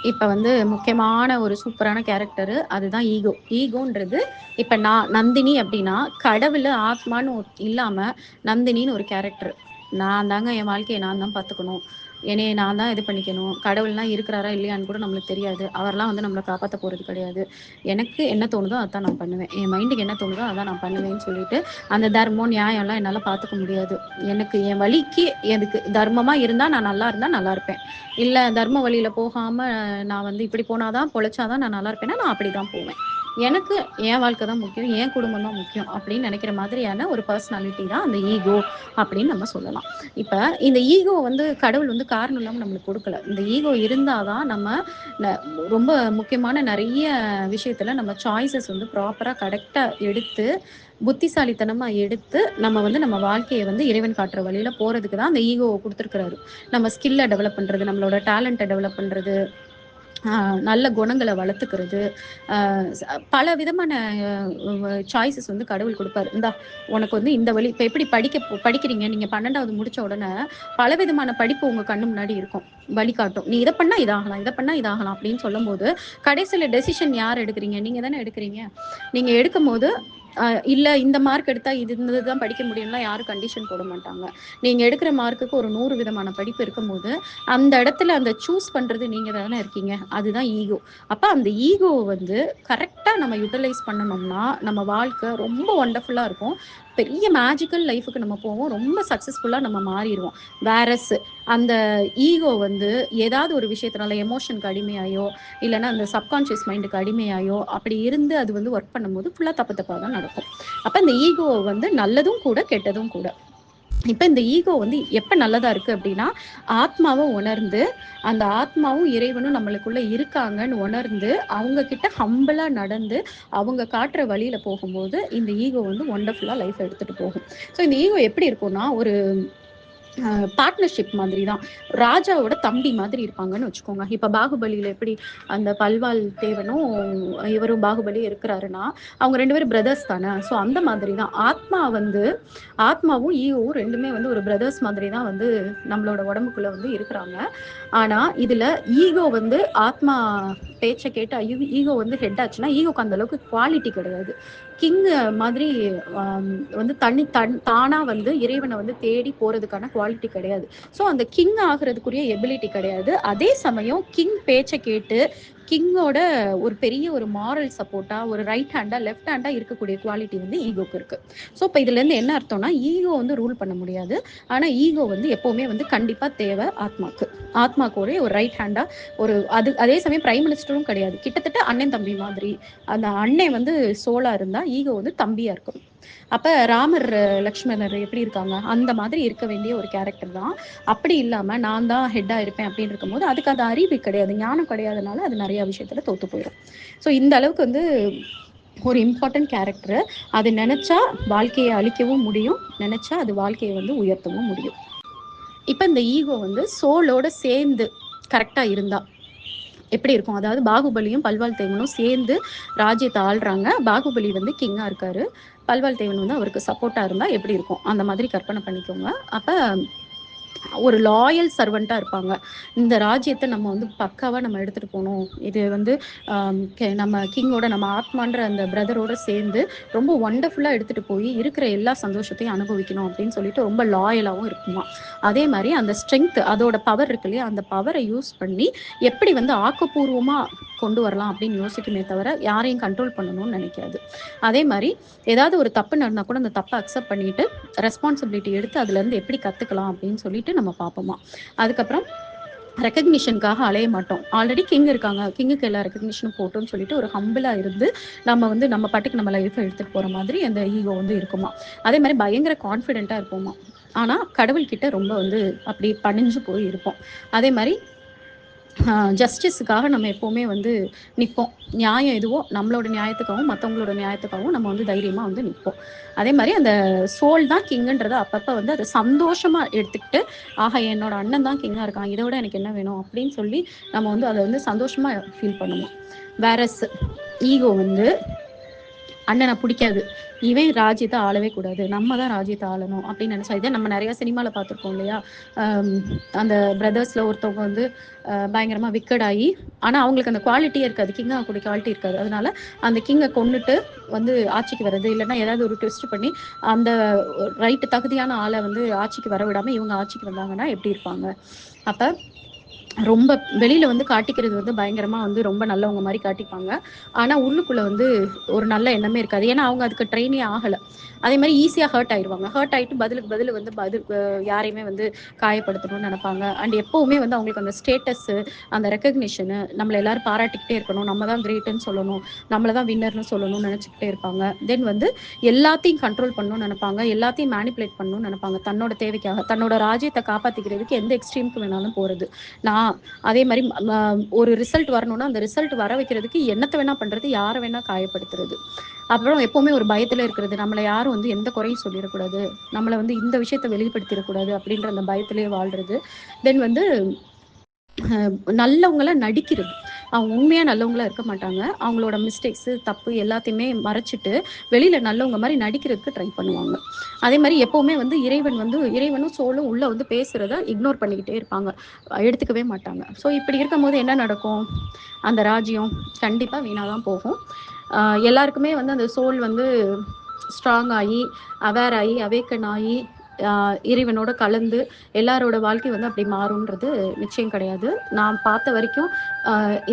இப்ப வந்து முக்கியமான ஒரு சூப்பரான கேரக்டரு அதுதான் ஈகோ. ஈகோன்றது இப்ப நான் நந்தினி அப்படின்னா, கடவுளு, ஆத்மான்னு இல்லாம நந்தினின்னு ஒரு கேரக்டர். நான் தாங்க என் வாழ்க்கைய நான் தான் பார்த்துக்கணும். என்னைய நான் தான் இது பண்ணிக்கணும். கடவுள்லாம் இருக்கிறாரா இல்லையான்னு கூட நம்மளுக்கு தெரியாது. அவர்லாம் வந்து நம்மள காப்பாத்த போறது கிடையாது. எனக்கு என்ன தோணுதோ அதான் நான் பண்ணுவேன். என் மைண்டுக்கு என்ன தோணுதோ அதான் நான் பண்ணுவேன்னு சொல்லிட்டு, அந்த தர்மம், நியாயம்லாம் என்னால பார்த்துக்க முடியாது. எனக்கு என் வழிக்கு எதுக்கு தர்மமா இருந்தா நான் நல்லா இருந்தா நல்லா இருப்பேன். இல்ல தர்ம வழியில போகாம நான் வந்து இப்படி போனாதான் பொழைச்சாதான் நான் நல்லா இருப்பேன்னா நான் அப்படிதான் போவேன். எனக்கு என் வாழ்க்கை தான் முக்கியம், என் குடும்பம் தான் முக்கியம் அப்படின்னு நினைக்கிற மாதிரியான ஒரு பர்சனாலிட்டி தான் அந்த ஈகோ அப்படின்னு நம்ம சொல்லலாம். இப்ப இந்த ஈகோ வந்து கடவுள் வந்து காரணம் இல்லாம நம்மளுக்கு கொடுக்கல. இந்த ஈகோ இருந்தாதான் நம்ம ந- ரொம்ப முக்கியமான நிறைய விஷயத்துல நம்ம சாய்ஸஸ் வந்து ப்ராப்பரா கரெக்டா எடுத்து புத்திசாலித்தனமா எடுத்து நம்ம வந்து நம்ம வாழ்க்கையை வந்து இறைவன் காட்டுற வழியில போறதுக்கு தான் அந்த ஈகோவை கொடுத்துருக்கிறாரு. நம்ம ஸ்கில்லை டெவலப் பண்றது, நம்மளோட டேலண்ட்டை டெவலப் பண்றது, நல்ல குணங்களை வளர்த்துக்கிறது, பல விதமான சாய்ஸஸ் வந்து கடவுள் கொடுப்பாரு. இந்தா உனக்கு வந்து இந்த வழி. இப்போ எப்படி படிக்கிறீங்க நீங்க 12வது முடிச்ச உடனே பல விதமான படிப்பு உங்க கண்ணு முன்னாடி இருக்கும், வழிகாட்டும். நீ இதை பண்ணா இதாகலாம், இதை பண்ணா இதாகலாம் அப்படின்னு சொல்லும் போது கடைசியில டெசிஷன் யார் எடுக்கிறீங்க? நீங்க தானே எடுக்கிறீங்க. நீங்க எடுக்கும் போது இல்ல இந்த மார்க் எடுத்தா இது தான் படிக்க முடியும்னா யாரும் கண்டிஷன் போட மாட்டாங்க. நீங்க எடுக்கிற மார்க்குக்கு ஒரு 100 விதமான படிப்பு இருக்கும்போது அந்த இடத்துல அந்த சூஸ் பண்றது நீங்க தானே இருக்கீங்க. அதுதான் ஈகோ. அப்ப அந்த ஈகோ வந்து கரெக்டா நம்ம யூட்டிலைஸ் பண்ணணும்னா நம்ம வாழ்க்கை ரொம்ப ஒண்டர்ஃபுல்லா இருக்கும். பெரிய மேஜிக்கல் லைஃபுக்கு நம்ம போவோம். ரொம்ப சக்சஸ்ஃபுல்லா நம்ம மாறிடுவோம். வேறஸ் அந்த ஈகோ வந்து ஏதாவது ஒரு விஷயத்தினால எமோஷனுக்கு அடிமையாயோ இல்லைன்னா அந்த சப்கான்ஷியஸ் மைண்டுக்கு அடிமையாயோ அப்படி இருந்து அது வந்து ஒர்க் பண்ணும்போது ஃபுல்லா தப்பு தப்பாக தான் நடக்கும். அப்ப இந்த ஈகோ வந்து நல்லதும் கூட கெட்டதும் கூட. இப்ப இந்த ஈகோ வந்து எப்ப நல்லதா இருக்கு அப்படின்னா, ஆத்மாவை உணர்ந்து அந்த ஆத்மாவும் இறைவனும் நம்மளுக்குள்ள இருக்காங்கன்னு உணர்ந்து அவங்க கிட்ட ஹம்பிளா நடந்து அவங்க காட்டுற வழியில போகும்போது இந்த ஈகோ வந்து ஒண்டர்ஃபுல்லா லைஃப் எடுத்துட்டு போகும். ஸோ இந்த ஈகோ எப்படி இருக்கும்னா ஒரு பார்ட்னர்ஷிப் மாதிரி தான். ராஜாவோட தம்பி மாதிரி இருப்பாங்கன்னு வச்சுக்கோங்க. இப்ப பாகுபலியில எப்படி அந்த பல்வாள் தேவனும் இவரும் பாகுபலி இருக்கிறாருன்னா, அவங்க 2 பேரும் பிரதர்ஸ் தானே. ஸோ அந்த மாதிரி தான். ஆத்மாவும் ஈகோவும் 2மே வந்து ஒரு பிரதர்ஸ் மாதிரி தான் வந்து நம்மளோட உடம்புக்குள்ள வந்து இருக்கிறாங்க. ஆனா இதுல ஈகோ வந்து ஆத்மா பேச்ச கேட்டு ஈகோ வந்து ஹெட் ஆச்சுன்னா, ஈகோக்கு அந்த அளவுக்கு குவாலிட்டி கிடையாது. கிங் மாதிரி ஆம், வந்து தானா வந்து இறைவனை வந்து தேடி போறதுக்கான குவாலிட்டி கிடையாது. ஸோ அந்த கிங் ஆகுறதுக்குரிய எபிலிட்டி கிடையாது. அதே சமயம் கிங் பேச்சை கேட்டு கிங்கோட ஒரு பெரிய ஒரு மாரல் சப்போர்ட்டா ஒரு ரைட் ஹேண்டா லெஃப்ட் ஹேண்டா இருக்கக்கூடிய குவாலிட்டி வந்து ஈகோக்கு இருக்கு. ஸோ இப்போ இதுல இருந்து என்ன அர்த்தம்னா ஈகோ வந்து ரூல் பண்ண முடியாது. ஆனா ஈகோ வந்து எப்பவுமே வந்து கண்டிப்பா தேவை ஆத்மாக்கு. ஆத்மாக்கு ஒரு ரைட் ஹேண்டா ஒரு அதே சமயம் பிரைம் மினிஸ்டரும் கிடையாது. கிட்டத்தட்ட அண்ணன் தம்பி மாதிரி. அந்த அண்ணன் வந்து சோலா இருந்தா ஈகோ வந்து தம்பியா இருக்கும். அப்ப ராமர் லக்ஷ்மணர் எப்படி இருக்காங்க அந்த மாதிரி இருக்க வேண்டிய ஒரு கேரக்டர் தான். அப்படி இல்லாம நான் தான் ஹெட்டா இருப்பேன் அப்படின்னு இருக்கும்போது அதுக்கு அது அறிவு கிடையாது, ஞானம் கிடையாதுனால அது நிறைய விஷயத்துல தோத்து போயிடும். ஸோ இந்த அளவுக்கு வந்து ஒரு இம்பார்ட்டன்ட் கேரக்டர். அது நினைச்சா வாழ்க்கையை அழிக்கவும் முடியும், நினைச்சா அது வாழ்க்கையை வந்து உயர்த்தவும் முடியும். இப்ப இந்த ஈகோ வந்து சோலோட சேர்ந்து கரெக்டா இருந்தா எப்படி இருக்கும்? அதாவது பாகுபலியும் பல்வாள் தேவனும் சேர்ந்து ராஜ்யத்தை ஆள்றாங்க. பாகுபலி வந்து கிங்கா இருக்காரு. பல்வாள் தேவன் வந்து அவருக்கு சப்போர்ட்டா இருந்தா எப்படி இருக்கும்? அந்த மாதிரி கற்பனை பண்ணிக்கோங்க. அப்ப ஒரு லாயல் சர்வெண்ட்டாக இருப்பாங்க. இந்த ராஜ்யத்தை நம்ம வந்து பக்காவாக நம்ம எடுத்துகிட்டு போகணும். இது வந்து நம்ம கிங்கோட நம்ம ஆத்மான்ற அந்த பிரதரோட சேர்ந்து ரொம்ப ஒண்டர்ஃபுல்லாக எடுத்துகிட்டு போய் இருக்கிற எல்லா சந்தோஷத்தையும் அனுபவிக்கணும் அப்படின்னு சொல்லிட்டு ரொம்ப லாயலாகவும் இருக்குமா. அதே மாதிரி அந்த ஸ்ட்ரென்த் அதோட பவர் இருக்கு இல்லையா, அந்த பவரை யூஸ் பண்ணி எப்படி வந்து ஆக்கப்பூர்வமாக கொண்டு வரலாம் அப்படின்னு யோசிக்குமே தவிர யாரையும் கண்ட்ரோல் பண்ணணும்னு நினைக்காது. அதே மாதிரி ஏதாவது ஒரு தப்பு நடந்தால் கூட அந்த தப்பை அக்செப்ட் பண்ணிட்டு ரெஸ்பான்சிபிலிட்டி எடுத்து அதுலேருந்து எப்படி கற்றுக்கலாம் அப்படின்னு சொல்லிட்டு நம்ம பார்ப்போமா. அதுக்கப்புறம் ரெக்கக்னிஷனுக்காக அலைய மாட்டோம். ஆல்ரெடி கிங் இருக்காங்க, கிங்குக்கு எல்லா ரெக்கக்னிஷனும் போட்டோம்னு சொல்லிட்டு ஒரு ஹம்பிளாக இருந்து நம்ம வந்து நம்ம பாட்டுக்கு நம்ம லைஃப்பை எடுத்துகிட்டு போகிற மாதிரி அந்த ஈகோ வந்து இருக்குமா. அதே மாதிரி பயங்கர கான்ஃபிடென்ட்டாக இருப்போமா. ஆனால் கடவுள்கிட்ட ரொம்ப வந்து அப்படி பணிஞ்சு போய் இருப்போம். அதே மாதிரி ஜஸ்டிஸுக்காக நம்ம எப்போவுமே வந்து நிற்போம். நியாயம் எதுவோ நம்மளோட நியாயத்துக்காகவும் மற்றவங்களோட நியாயத்துக்காகவும் நம்ம வந்து தைரியமாக வந்து நிற்போம். அதே மாதிரி அந்த சோல் தான் கிங்குன்றதை அப்பப்போ வந்து அதை சந்தோஷமாக எடுத்துக்கிட்டு, ஆஹா என்னோட அண்ணன் தான் கிங்காக இருக்கான், இதை விட எனக்கு என்ன வேணும் அப்படின்னு சொல்லி நம்ம வந்து அதை வந்து சந்தோஷமாக ஃபீல் பண்ணுவோம். வேறஸ் ஈகோ வந்து அண்ணனை பிடிக்காது, இவன் ராஜ்யத்தை ஆளவே கூடாது, நம்ம தான் ராஜ்யத்தை ஆளணும் அப்படின்னு நினச்சா. இதை நம்ம நிறையா சினிமாவில் பார்த்துருக்கோம் இல்லையா. அந்த பிரதர்ஸில் ஒருத்தவங்க வந்து பயங்கரமாக விக்கட் ஆகி, ஆனால் அவங்களுக்கு அந்த குவாலிட்டியே இருக்காது, கிங்காக கூட குவாலிட்டி இருக்காது. அதனால அந்த கிங்கை கொண்டுட்டு வந்து ஆட்சிக்கு வர்றது, இல்லைன்னா ஏதாவது ஒரு ட்விஸ்ட் பண்ணி அந்த ரைட்டு தகுதியான ஆளை வந்து ஆட்சிக்கு வர விடாமல் இவங்க ஆட்சிக்கு வந்தாங்கன்னா எப்படி இருப்பாங்க. அப்போ ரொம்ப வெளியில வந்து காட்டிக்கிறது வந்து பயங்கரமா வந்து ரொம்ப நல்லவங்க மாதிரி காட்டிப்பாங்க. ஆனா உள்ளுக்குள்ள வந்து ஒரு நல்ல எண்ணமே இருக்காது. ஏன்னா அவங்க அதுக்கு ட்ரெயினே ஆகல. அதே மாதிரி ஈஸியா ஹர்ட் ஆயிருவாங்க. ஹர்ட் ஆயிட்டு பதிலுக்கு பதில் வந்து யாரையுமே வந்து காயப்படுத்தணும்னு நினைப்பாங்க. அண்ட் எப்பவுமே வந்து அவங்களுக்கு அந்த ஸ்டேட்டஸ், அந்த ரெக்கக்னிஷனு, நம்மள எல்லாரும் பாராட்டிக்கிட்டே இருக்கணும், நம்ம தான் கிரேட்டுன்னு சொல்லணும், நம்மள தான் வின்னர்னு சொல்லணும்னு நினைச்சுக்கிட்டே இருப்பாங்க. தென் வந்து எல்லாத்தையும் கண்ட்ரோல் பண்ணணும்னு நினைப்பாங்க, எல்லாத்தையும் மேனிப்புலேட் பண்ணணும்னு நினைப்பாங்க தன்னோட தேவைக்காக. தன்னோட ராஜ்யத்தை காப்பாத்திக்கிறதுக்கு எந்த எக்ஸ்ட்ரீமுக்கு வேணாலும் போறது. நான் அதே மாதிரி ஒரு ரிசல்ட் வரணும்னா அந்த ரிசல்ட் வர வைக்கிறதுக்கு என்னத்தை வேணா பண்றது, யாரை வேணா காயப்படுத்துறது. அப்புறம் எப்பவுமே ஒரு பயத்துல இருக்கிறது, நம்மளை யாரும் வந்து எந்த குறையும் சொல்லிடக்கூடாது, நம்மளை வந்து இந்த விஷயத்த வெளிப்படுத்திடக்கூடாது அப்படின்ற அந்த பயத்திலேயே வாழ்றது. தென் வந்து நல்லவங்கள நடிக்கிறது. அவங்க உண்மையா நல்லவங்களா இருக்க மாட்டாங்க. அவங்களோட மிஸ்டேக்ஸு, தப்பு எல்லாத்தையுமே மறைச்சிட்டு வெளியில நல்லவங்க மாதிரி நடிக்கிறதுக்கு ட்ரை பண்ணுவாங்க. அதே மாதிரி எப்பவுமே வந்து இறைவனும் சோலும் உள்ள வந்து பேசுறத இக்னோர் பண்ணிக்கிட்டே இருப்பாங்க, எடுத்துக்கவே மாட்டாங்க. ஸோ இப்படி இருக்கும்போது என்ன நடக்கும், அந்த ராஜ்யம் கண்டிப்பா வீணா தான் போகும். எல்லாருக்குமே வந்து அந்த சோல் வந்து ஸ்ட்ராங் ஆகி, அவேர் ஆகி, அவேக்கன் ஆகி, இறைவனோட கலந்து எல்லாரோட வாழ்க்கை வந்து அப்படி மாறும்ன்றது நிச்சயம் கிடையாது. நான் பார்த்த வரைக்கும்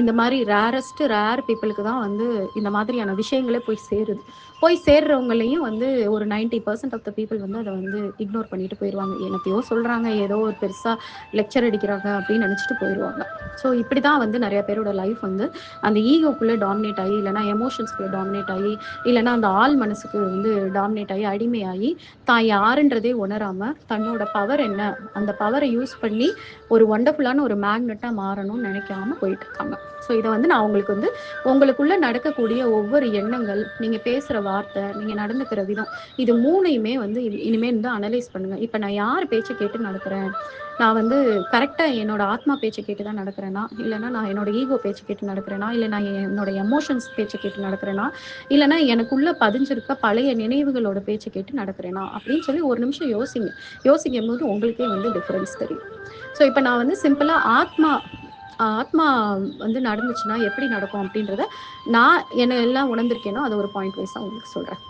இந்த மாதிரி ரேர் பீப்புளுக்கு தான் வந்து இந்த மாதிரியான விஷயங்களே போய் சேருது. போய் சேர்றவங்களையும் வந்து ஒரு 90% ஆஃப் த பீப்புள் வந்து அதை வந்து இக்னோர் பண்ணிட்டு போயிடுவாங்க. என்னத்தையோ சொல்கிறாங்க, ஏதோ ஒரு பெருசாக லெக்சர் அடிக்கிறாங்க அப்படின்னு நினச்சிட்டு போயிடுவாங்க. ஸோ இப்படி தான் வந்து நிறைய பேரோட லைஃப் வந்து அந்த ஈகோக்குள்ளே டாமினேட் ஆகி, இல்லைனா எமோஷன்ஸ்குள்ளே டாமினேட் ஆகி, இல்லைனா அந்த ஆள் மனசுக்கு வந்து டாமினேட் ஆகி, அடிமையாகி, தான் யாருன்றதே உணராமல் தன்னோட பவர் என்ன, அந்த பவரை யூஸ் பண்ணி ஒரு ஒண்டர்ஃபுல்லான ஒரு மேக்னெட்டாக மாறணும்னு நினைக்காம போயிட்டு இருக்காங்க. ஸோ இதை வந்து நான் உங்களுக்கு வந்து உங்களுக்குள்ளே நடக்கக்கூடிய ஒவ்வொரு எண்ணங்கள், நீங்கள் பேசுகிற வார்த்தை, நீங்கள் நடந்துக்கிற விதம், இது மூணையுமே வந்து இனிமேல் வந்து அனலைஸ் பண்ணுங்கள். இப்போ நான் யார் பேச்சை கேட்டு நடக்கிறேன், நான் வந்து கரெக்டாக என்னோட ஆத்மா பேச்சை கேட்டு தான் நடக்கிறேன்னா, இல்லைனா நான் என்னோட ஈகோ பேச்சை கேட்டு நடக்கிறேன்னா, இல்லை நான் என்னோட எமோஷன்ஸ் பேச்சை கேட்டு நடக்கிறேன்னா, இல்லைனா எனக்குள்ளே பதிஞ்சிருக்க பழைய நினைவுகளோட பேச்சை கேட்டு நடக்கிறேன்னா அப்படின்னு சொல்லி ஒரு நிமிஷம் யோசிக்கும் போது உங்களுக்கே வந்து டிஃப்ரென்ஸ் தெரியும். ஸோ இப்போ நான் வந்து சிம்பிளாக ஆத்மா வந்து நடந்துச்சுன்னா எப்படி நடக்கும் அப்படின்றத நான் என்ன எல்லாம் உணர்ந்திருக்கேனோ அதை ஒரு பாயிண்ட் வைஸாக உங்களுக்கு சொல்கிறேன்.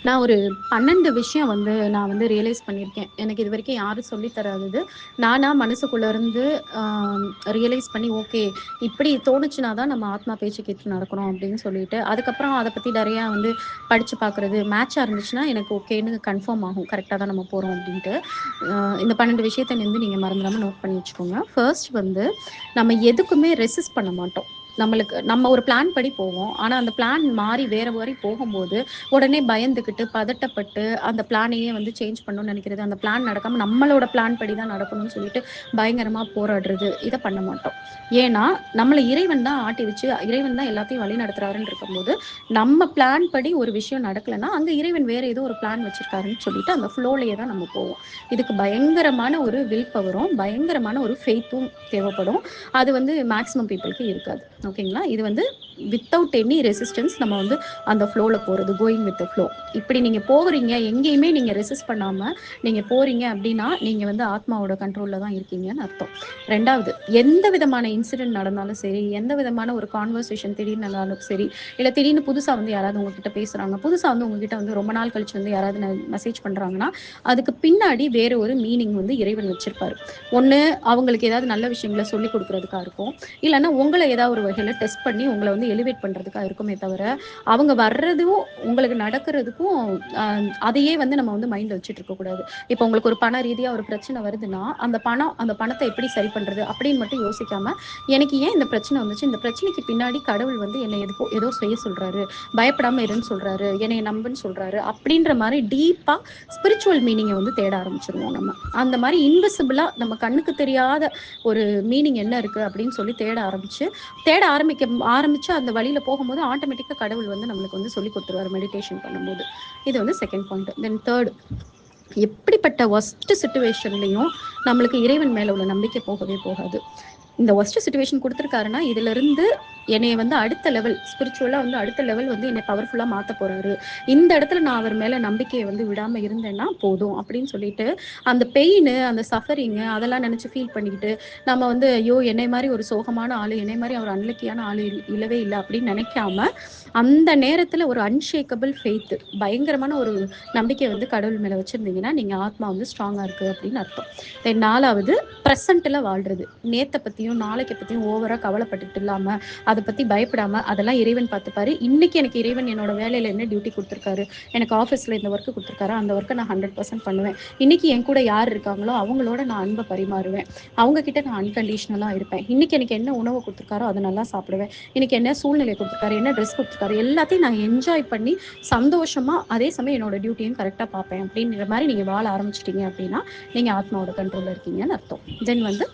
நான் ஒரு 12 விஷயம் வந்து நான் வந்து ரியலைஸ் பண்ணியிருக்கேன். எனக்கு இது வரைக்கும் யாரும் சொல்லி தராதது. நானா மனசுக்குள்ள இருந்து ரியலைஸ் பண்ணி, ஓகே இப்படி தோணுச்சுனா தான் நம்ம ஆத்மா பேச்சு கேட்டு நடக்கணும் அப்படின்னு சொல்லிட்டு, அதுக்கப்புறம் அதை பற்றி நிறையா வந்து படித்து பார்க்குறது, மேட்சாக இருந்துச்சுன்னா எனக்கு ஓகேன்னு கன்ஃபார்ம் ஆகும், கரெக்டாக தான் நம்ம போகிறோம் அப்படின்ட்டு. இந்த 12 விஷயத்தை வந்து நீங்கள் மறந்துடாமல் நோட் பண்ணி வச்சுக்கோங்க. ஃபர்ஸ்ட் வந்து நம்ம எதுக்குமே ரெசிஸ்ட் பண்ண மாட்டோம். நம்ம ஒரு பிளான் படி போவோம். ஆனால் அந்த பிளான் மாறி வேற மாதிரி போகும்போது உடனே பயந்துக்கிட்டு பதட்டப்பட்டு அந்த பிளானையே வந்து சேஞ்ச் பண்ணணும்னு நினைக்கிறது, அந்த பிளான் நடக்காமல் நம்மளோட பிளான் படி தான் நடக்கணும்னு சொல்லிட்டு பயங்கரமாக போராடுறது, இதை பண்ண மாட்டோம். ஏன்னா நம்மளை இறைவன் தான் ஆட்டி வச்சு, இறைவன் தான் எல்லாத்தையும் வழி நடத்துறாருன்னு இருக்கும்போது நம்ம பிளான் படி ஒரு விஷயம் நடக்கலைன்னா அங்கே இறைவன் வேற ஏதோ ஒரு பிளான் வச்சிருக்காருன்னு சொல்லிட்டு அந்த ஃப்ளோலையே தான் நம்ம போவோம். இதுக்கு பயங்கரமான ஒரு வில் பவரும் பயங்கரமான ஒரு ஃபெய்த்தும் தேவைப்படும். அது வந்து மேக்ஸிமம் பீப்புளுக்கு இருக்காது. ஓகேங்களா? இது வந்து வித்தவுட் எனி ரெசிஸ்டன்ஸ் நம்ம வந்து அந்த ஃப்ளோவில் போகிறது, கோயிங் வித் த ஃப்ளோ. இப்படி நீங்கள் போகிறீங்க, எங்கேயுமே நீங்கள் ரெசிஸ்ட் பண்ணாமல் நீங்கள் போகிறீங்க அப்படின்னா நீங்கள் வந்து ஆத்மாவோட கண்ட்ரோலில் தான் இருக்கீங்கன்னு அர்த்தம். ரெண்டாவது, எந்த விதமான இன்சிடென்ட் நடந்தாலும் சரி, எந்த விதமான ஒரு கான்வர்சேஷன் திடீர்னு நடந்தாலும் சரி, இல்லை திடீர்னு புதுசாக வந்து யாராவது உங்ககிட்ட பேசுகிறாங்க, புதுசாக வந்து உங்ககிட்ட வந்து ரொம்ப நாள் கழிச்சு வந்து யாராவது மெசேஜ் பண்ணுறாங்கன்னா அதுக்கு பின்னாடி வேறு ஒரு மீனிங் வந்து இறைவன் வச்சிருப்பாரு. ஒன்று அவங்களுக்கு ஏதாவது நல்ல விஷயங்களை சொல்லி கொடுக்குறதுக்காக இருக்கும், இல்லைன்னா உங்களை ஏதாவது ஒரு வகையில் டெஸ்ட் பண்ணி உங்களை வந்து எலிவேட் பண்ணுறதுக்காக இருக்குமே தவிர, அவங்க வர்றதும் உங்களுக்கு நடக்கிறதுக்கும் அதையே வந்து நம்ம வந்து மைண்டில் வச்சுட்டு இருக்கக்கூடாது. இப்போ உங்களுக்கு ஒரு பண ரீதியாக ஒரு பிரச்சனை வருதுன்னா அந்த பணத்தை எப்படி சரி பண்ணுறது அப்படின்னு மட்டும் யோசிக்காம, எனக்கு ஏன் இந்த பிரச்சனை வந்துச்சு, இந்த பிரச்சனைக்கு பின்னாடி கடவுள் வந்து என்னை ஏதோ செய்ய சொல்கிறாரு, பயப்படாமல் இருன்னு சொல்கிறாரு, என்னை நம்புன்னு சொல்கிறாரு அப்படின்ற மாதிரி டீப்பாக ஸ்பிரிச்சுவல் மீனிங்கை வந்து தேட ஆரம்பிச்சிருவோம் நம்ம. அந்த மாதிரி இன்விசிபிளாக நம்ம கண்ணுக்கு தெரியாத ஒரு மீனிங் என்ன இருக்குது அப்படின்னு சொல்லி தேட ஆரம்பிச்சு அந்த வழியில் போகும்போது ஆட்டோமேட்டிக்காக கடவுள் வந்து நம்மளுக்கு வந்து சொல்லி கொடுத்துருவார் மெடிடேஷன் பண்ணும்போது. இது வந்து செகண்ட் பாயிண்ட். தென் தேர்ட், எப்படிப்பட்ட ஒஸ்ட் சிச்சுவேஷன்லையும் நம்மளுக்கு இறைவன் மேலே உள்ள நம்பிக்கை போகவே போகாது. இந்த ஒஸ்ட் சிச்சுவேஷன் கொடுத்துருக்காருன்னா இதிலிருந்து என்னை வந்து அடுத்த லெவல் ஸ்பிரிச்சுவலாக வந்து அடுத்த லெவல் வந்து என்னை பவர்ஃபுல்லாக மாற்ற போகிறாரு, இந்த இடத்துல நான் அவர் மேலே நம்பிக்கையை வந்து விடாமல் இருந்தேன்னா போதும் அப்படின்னு சொல்லிட்டு அந்த பெயின், அந்த சஃபரிங்கு அதெல்லாம் நினச்சி ஃபீல் பண்ணிக்கிட்டு நம்ம வந்து ஐயோ என்னை மாதிரி ஒரு சோகமான ஆள், என்னை மாதிரி ஒரு அன்லக்கியான ஆள் இல்லவே இல்லை அப்படின்னு நினைக்காம அந்த நேரத்தில் ஒரு அன்ஷேக்கபிள் ஃபெய்த், பயங்கரமான ஒரு நம்பிக்கை வந்து கடவுள் மேலே வச்சுருந்தீங்கன்னா நீங்கள் ஆத்மா வந்து ஸ்ட்ராங்காக இருக்குது அப்படின்னு அர்த்தம். தென் நாலாவது, ப்ரெசண்ட்டில் வாழ்கிறது. நேற்றை பற்றியும் நாளைக்கு பற்றியும் ஓவராக கவலைப்பட்டுட்டு இல்லாமல், அதை பற்றி பயப்படாமல், அதெல்லாம் இறைவன் பார்த்துப்பாரு. இன்றைக்கி எனக்கு இறைவன் என்னோட வேலையில் என்ன டியூட்டி கொடுத்துருக்காரு, எனக்கு ஆஃபீஸில் இந்த ஒர்க்கு கொடுத்துருக்காரு, அந்த ஒர்க்கை நான் 100% பண்ணுவேன். இன்றைக்கி என் கூட யார் இருக்காங்களோ அவங்களோட நான் அன்பை பரிமாறுவேன், அவங்கக்கிட்ட நான் அன்கண்டிஷனலாக இருப்பேன். இன்றைக்கி எனக்கு என்ன உணவு கொடுத்துருக்காரோ அதை நல்லா சாப்பிடுவேன், இன்றைக்கி என்ன சூழ்நிலை கொடுத்துருக்காரு, என்ன ட்ரெஸ் கொடுத்துருக்காரு, எல்லாத்தையும் நான் என்ஜாய் பண்ணி சந்தோஷமாக அதே சமயம் என்னோட டியூட்டியும் கரெக்டாக பார்ப்பேன் அப்படிங்கிற மாதிரி நீங்கள் வாழ ஆரம்பிச்சிட்டிங்க அப்படின்னா நீங்கள் ஆத்மாவோட கண்ட்ரோலில் இருக்கீங்கன்னு அர்த்தம். தென் வந்து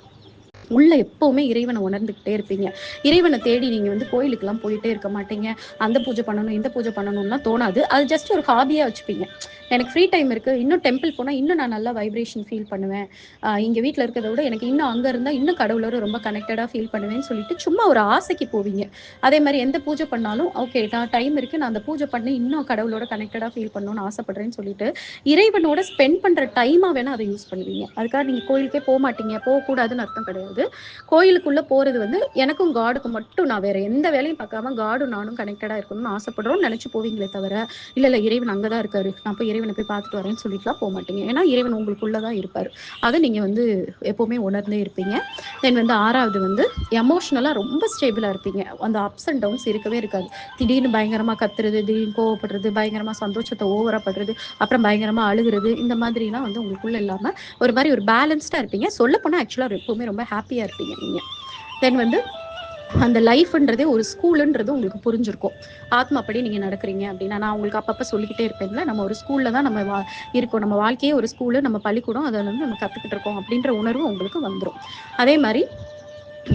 உள்ள எப்பவுமே இறைவனை உணர்ந்துகிட்டே இருப்பீங்க. இறைவனை தேடி நீங்க வந்து கோயிலுக்கெல்லாம் போயிட்டே இருக்க மாட்டீங்க. அந்த பூஜை பண்ணணும் இந்த பூஜை பண்ணணும்லாம் தோணாது. அது ஜஸ்ட் ஒரு ஹாபியா வச்சுப்பீங்க. எனக்கு ஃப்ரீ டைம் இருக்கு, இன்னும் டெம்பிள் போனா இன்னும் நான் நல்லா வைப்ரேஷன் ஃபீல் பண்ணுவேன், இங்க வீட்டில் இருக்கிறத விட எனக்கு இன்னும் அங்கே இருந்தால் இன்னும் கடவுளோட ரொம்ப கனெக்டடாக ஃபீல் பண்ணுவேன்னு சொல்லிட்டு சும்மா ஒரு ஆசைக்கு போவீங்க. அதே மாதிரி எந்த பூஜை பண்ணாலும் ஓகே நான் டைம் இருக்கு, நான் அந்த பூஜை பண்ணி இன்னும் கடவுளோட கனெக்டடாக ஃபீல் பண்ணணும்னு ஆசைப்படுறேன்னு சொல்லிட்டு இறைவனோட ஸ்பெண்ட் பண்ற டைமா வேணா அதை யூஸ் பண்ணுவீங்க. அதுக்காக நீங்க கோயிலுக்கே போக மாட்டீங்க, போகக்கூடாதுன்னு அர்த்தம் கிடையாது. கோயிலுக்குள்ள போறது வந்து எனக்கும் காடுக்கும் மட்டும், நான் வேற எந்த வேலையும் பார்க்காம காடும் நானும் கனெக்டடா இருக்கணும்னு ஆசைப்படுறோம்னு நினைச்சு போவீங்களே தவிர, இல்ல இறைவன் அங்கதான் இருக்காரு, நான் போய் இறைவனை போய் பார்த்துட்டு வரேன்னு சொல்லிட்டுலாம் போக மாட்டீங்க. ஏன்னா இறைவன் உங்களுக்குள்ளதான் இருப்பாரு. அதை நீங்க வந்து எப்பவுமே உணர்ந்தே இருப்பீங்க. தென் வந்து ஆறாவது வந்து எமோஷனலா ரொம்ப ஸ்டேபிளா இருப்பீங்க. அந்த அப்ஸ் அண்ட் டவுன்ஸ் இருக்கவே இருக்காது. திடீர்னு பயங்கரமா கத்துறது, திடீர்னு கோவப்படுறது, பயங்கரமா சந்தோஷத்தை ஓவரா படுறது, அப்புறம் பயங்கரமா அழுகுறது, இந்த மாதிரிலாம் வந்து உங்களுக்குள்ள இல்லாம ஒரு மாதிரி ஒரு பேலன்ஸ்டா இருப்பீங்க. சொல்ல போனா ஆக்சுவலா எப்பவுமே ரொம்ப ஹாப்பியா இருப்பீங்க நீங்க. தென் வந்து அந்த லைஃப்ன்றதே ஒரு ஸ்கூலுன்றது உங்களுக்கு புரிஞ்சிருக்கும். ஆத்மா அப்படி நீங்க நடக்கிறீங்க அப்படின்னா, நான் உங்களுக்கு அப்பப்ப சொல்லிக்கிட்டே இருப்பேன்ல, நம்ம ஒரு ஸ்கூல்ல தான் நம்ம இருக்கோம், நம்ம வாழ்க்கையே ஒரு ஸ்கூலு, நம்ம பள்ளிக்கூடம், அதை வந்து நம்ம கத்துக்கிட்டு இருக்கோம் அப்படின்ற உணர்வு உங்களுக்கு வந்துடும். அதே மாதிரி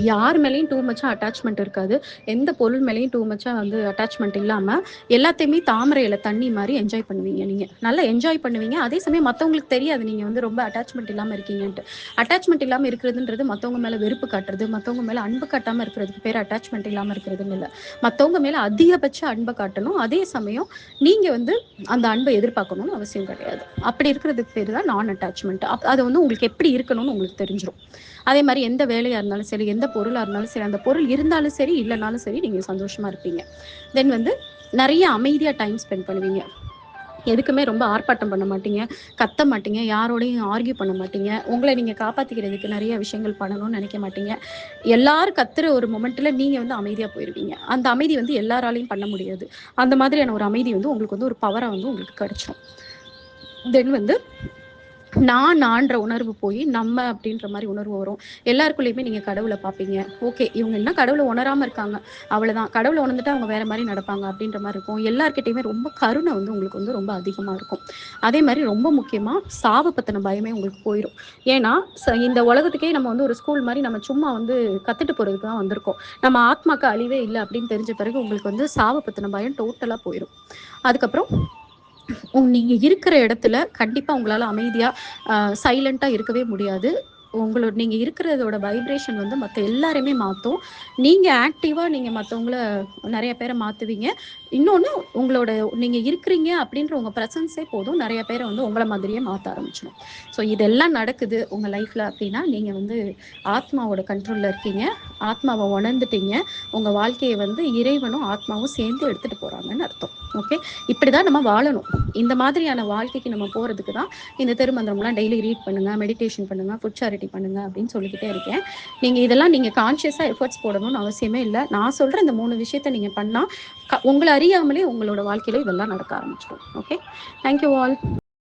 யார் மேலேயும் டூ மச்சா அட்டாச்மெண்ட் இருக்காது. எந்த பொருள் மேலேயும் டூ மச்சா வந்து அட்டாச்மெண்ட் இல்லாம எல்லாத்தையுமே தாமரையில தண்ணி மாதிரி என்ஜாய் பண்ணுவீங்க. நீங்க நல்லா என்ஜாய் பண்ணுவீங்க. அதே சமயம் மற்றவங்களுக்கு தெரியாது நீங்க வந்து ரொம்ப அட்டாச்மெண்ட் இல்லாம இருக்கீங்கன்ட்டு. அட்டாச்மெண்ட் இல்லாம இருக்கிறதுன்றது மற்றவங்க மேல வெறுப்பு காட்டுறது, மற்றவங்க மேல அன்பு காட்டாம இருக்கிறதுக்கு பேர் அட்டாச்மெண்ட் இல்லாம இருக்கிறதுன்னு இல்லை. மற்றவங்க மேல அதிகபட்ச அன்பை காட்டணும், அதே சமயம் நீங்க வந்து அந்த அன்பை எதிர்பார்க்கணும்னு அவசியம் கிடையாது. அப்படி இருக்கிறதுக்கு பேர் தான் நான் அட்டாச்மெண்ட். அது வந்து உங்களுக்கு எப்படி இருக்கணும்னு உங்களுக்கு தெரிஞ்சிடும். அதே மாதிரி எந்த வேலையா இருந்தாலும் சரி, எந்த பொருளா இருந்தாலும் சரி, அந்த பொருள் இருந்தாலும் சரி இல்லைனாலும் சரி நீங்க சந்தோஷமா இருப்பீங்க. தென் வந்து நிறைய அமைதியா டைம் ஸ்பெண்ட் பண்ணுவீங்க. எதுக்குமே ரொம்ப ஆர்ப்பாட்டம் பண்ண மாட்டீங்க, கத்த மாட்டீங்க, யாரோடையும் ஆர்கியூ பண்ண மாட்டீங்க, உங்களை நீங்க காப்பாத்திக்கிறதுக்கு நிறைய விஷயங்கள் பண்ணணும்னு நினைக்க மாட்டீங்க. எல்லாரும் கத்துற ஒரு மொமெண்ட்ல நீங்க வந்து அமைதியா போயிருவீங்க. அந்த அமைதி வந்து எல்லாராலையும் பண்ண முடியாது. அந்த மாதிரியான ஒரு அமைதி வந்து உங்களுக்கு வந்து ஒரு பவரா வந்து உங்களுக்கு கிடைச்சிடும். தென் வந்து நான்ற உணர்வு போய் நம்ம அப்படின்ற மாதிரி உணர்வு வரும். எல்லாருக்குள்ளேயுமே நீங்க கடவுளை பார்ப்பீங்க. ஓகே இவங்க என்ன கடவுளை உணராம இருக்காங்க, அவ்வளவுதான், கடவுளை உணர்ந்துட்டு அவங்க வேற மாதிரி நடப்பாங்க அப்படின்ற மாதிரி இருக்கும். எல்லார்கிட்டையுமே ரொம்ப கருணை வந்து உங்களுக்கு வந்து ரொம்ப அதிகமா இருக்கும். அதே மாதிரி ரொம்ப முக்கியமா சாவை பத்தின பயமே உங்களுக்கு போயிடும். ஏன்னா இந்த உலகத்துக்கே நம்ம வந்து ஒரு ஸ்கூல் மாதிரி நம்ம சும்மா வந்து கத்துட்டு போறதுக்கு தான் வந்திருக்கோம். நம்ம ஆத்மாக்கு அழிவே இல்லை அப்படின்னு தெரிஞ்ச பிறகு உங்களுக்கு வந்து சாவை பத்தின பயம் டோட்டலா போயிடும். அதுக்கப்புறம் நீங்க இருக்கிற இடத்துல கண்டிப்பா உங்களால அமைதியா சைலண்டா இருக்கவே முடியாது. உங்களோட நீங்க இருக்கிறதோட வைப்ரேஷன் வந்து மற்ற எல்லாருமே மாற்றும். நீங்கள் ஆக்டிவாக நீங்கள் மற்றவங்கள நிறைய பேரை மாற்றுவீங்க. இன்னொன்று, உங்களோட நீங்கள் இருக்கிறீங்க அப்படின்ற உங்கள் ப்ரெசன்ஸே போதும் நிறைய பேரை வந்து உங்களை மாதிரியே மாற்ற ஆரம்பிச்சிடும். ஸோ இதெல்லாம் நடக்குது உங்கள் லைஃப்பில் அப்படின்னா நீங்கள் வந்து ஆத்மாவோட கண்ட்ரோலில் இருக்கீங்க. ஆத்மாவை உணர்ந்துட்டீங்க. உங்கள் வாழ்க்கையை வந்து இறைவனும் ஆத்மாவும் சேர்ந்து எடுத்துகிட்டு போகிறாங்கன்னு அர்த்தம். ஓகே, இப்படி தான் நம்ம வாழணும். இந்த மாதிரியான வாழ்க்கைக்கு நம்ம போகிறதுக்கு தான் இந்த திருமந்திரம்லாம் டெய்லி ரீட் பண்ணுங்கள், மெடிடேஷன் பண்ணுங்கள், ஃபுட் சேரிட்டி பண்ணுங்கள் அப்படின்னு சொல்லிக்கிட்டே இருக்கேன். நீங்கள் இதெல்லாம் நீங்கள் கான்ஷியஸாக எஃபர்ட்ஸ் போடணும்னு அவசியமே இல்லை. நான் சொல்கிற இந்த 3 விஷயத்தை நீங்கள் பண்ணால் உங்களை அறியாமலே உங்களோட வாழ்க்கையில் இதெல்லாம் நடக்க ஆரம்பிச்சிடும். Okay, thank you all.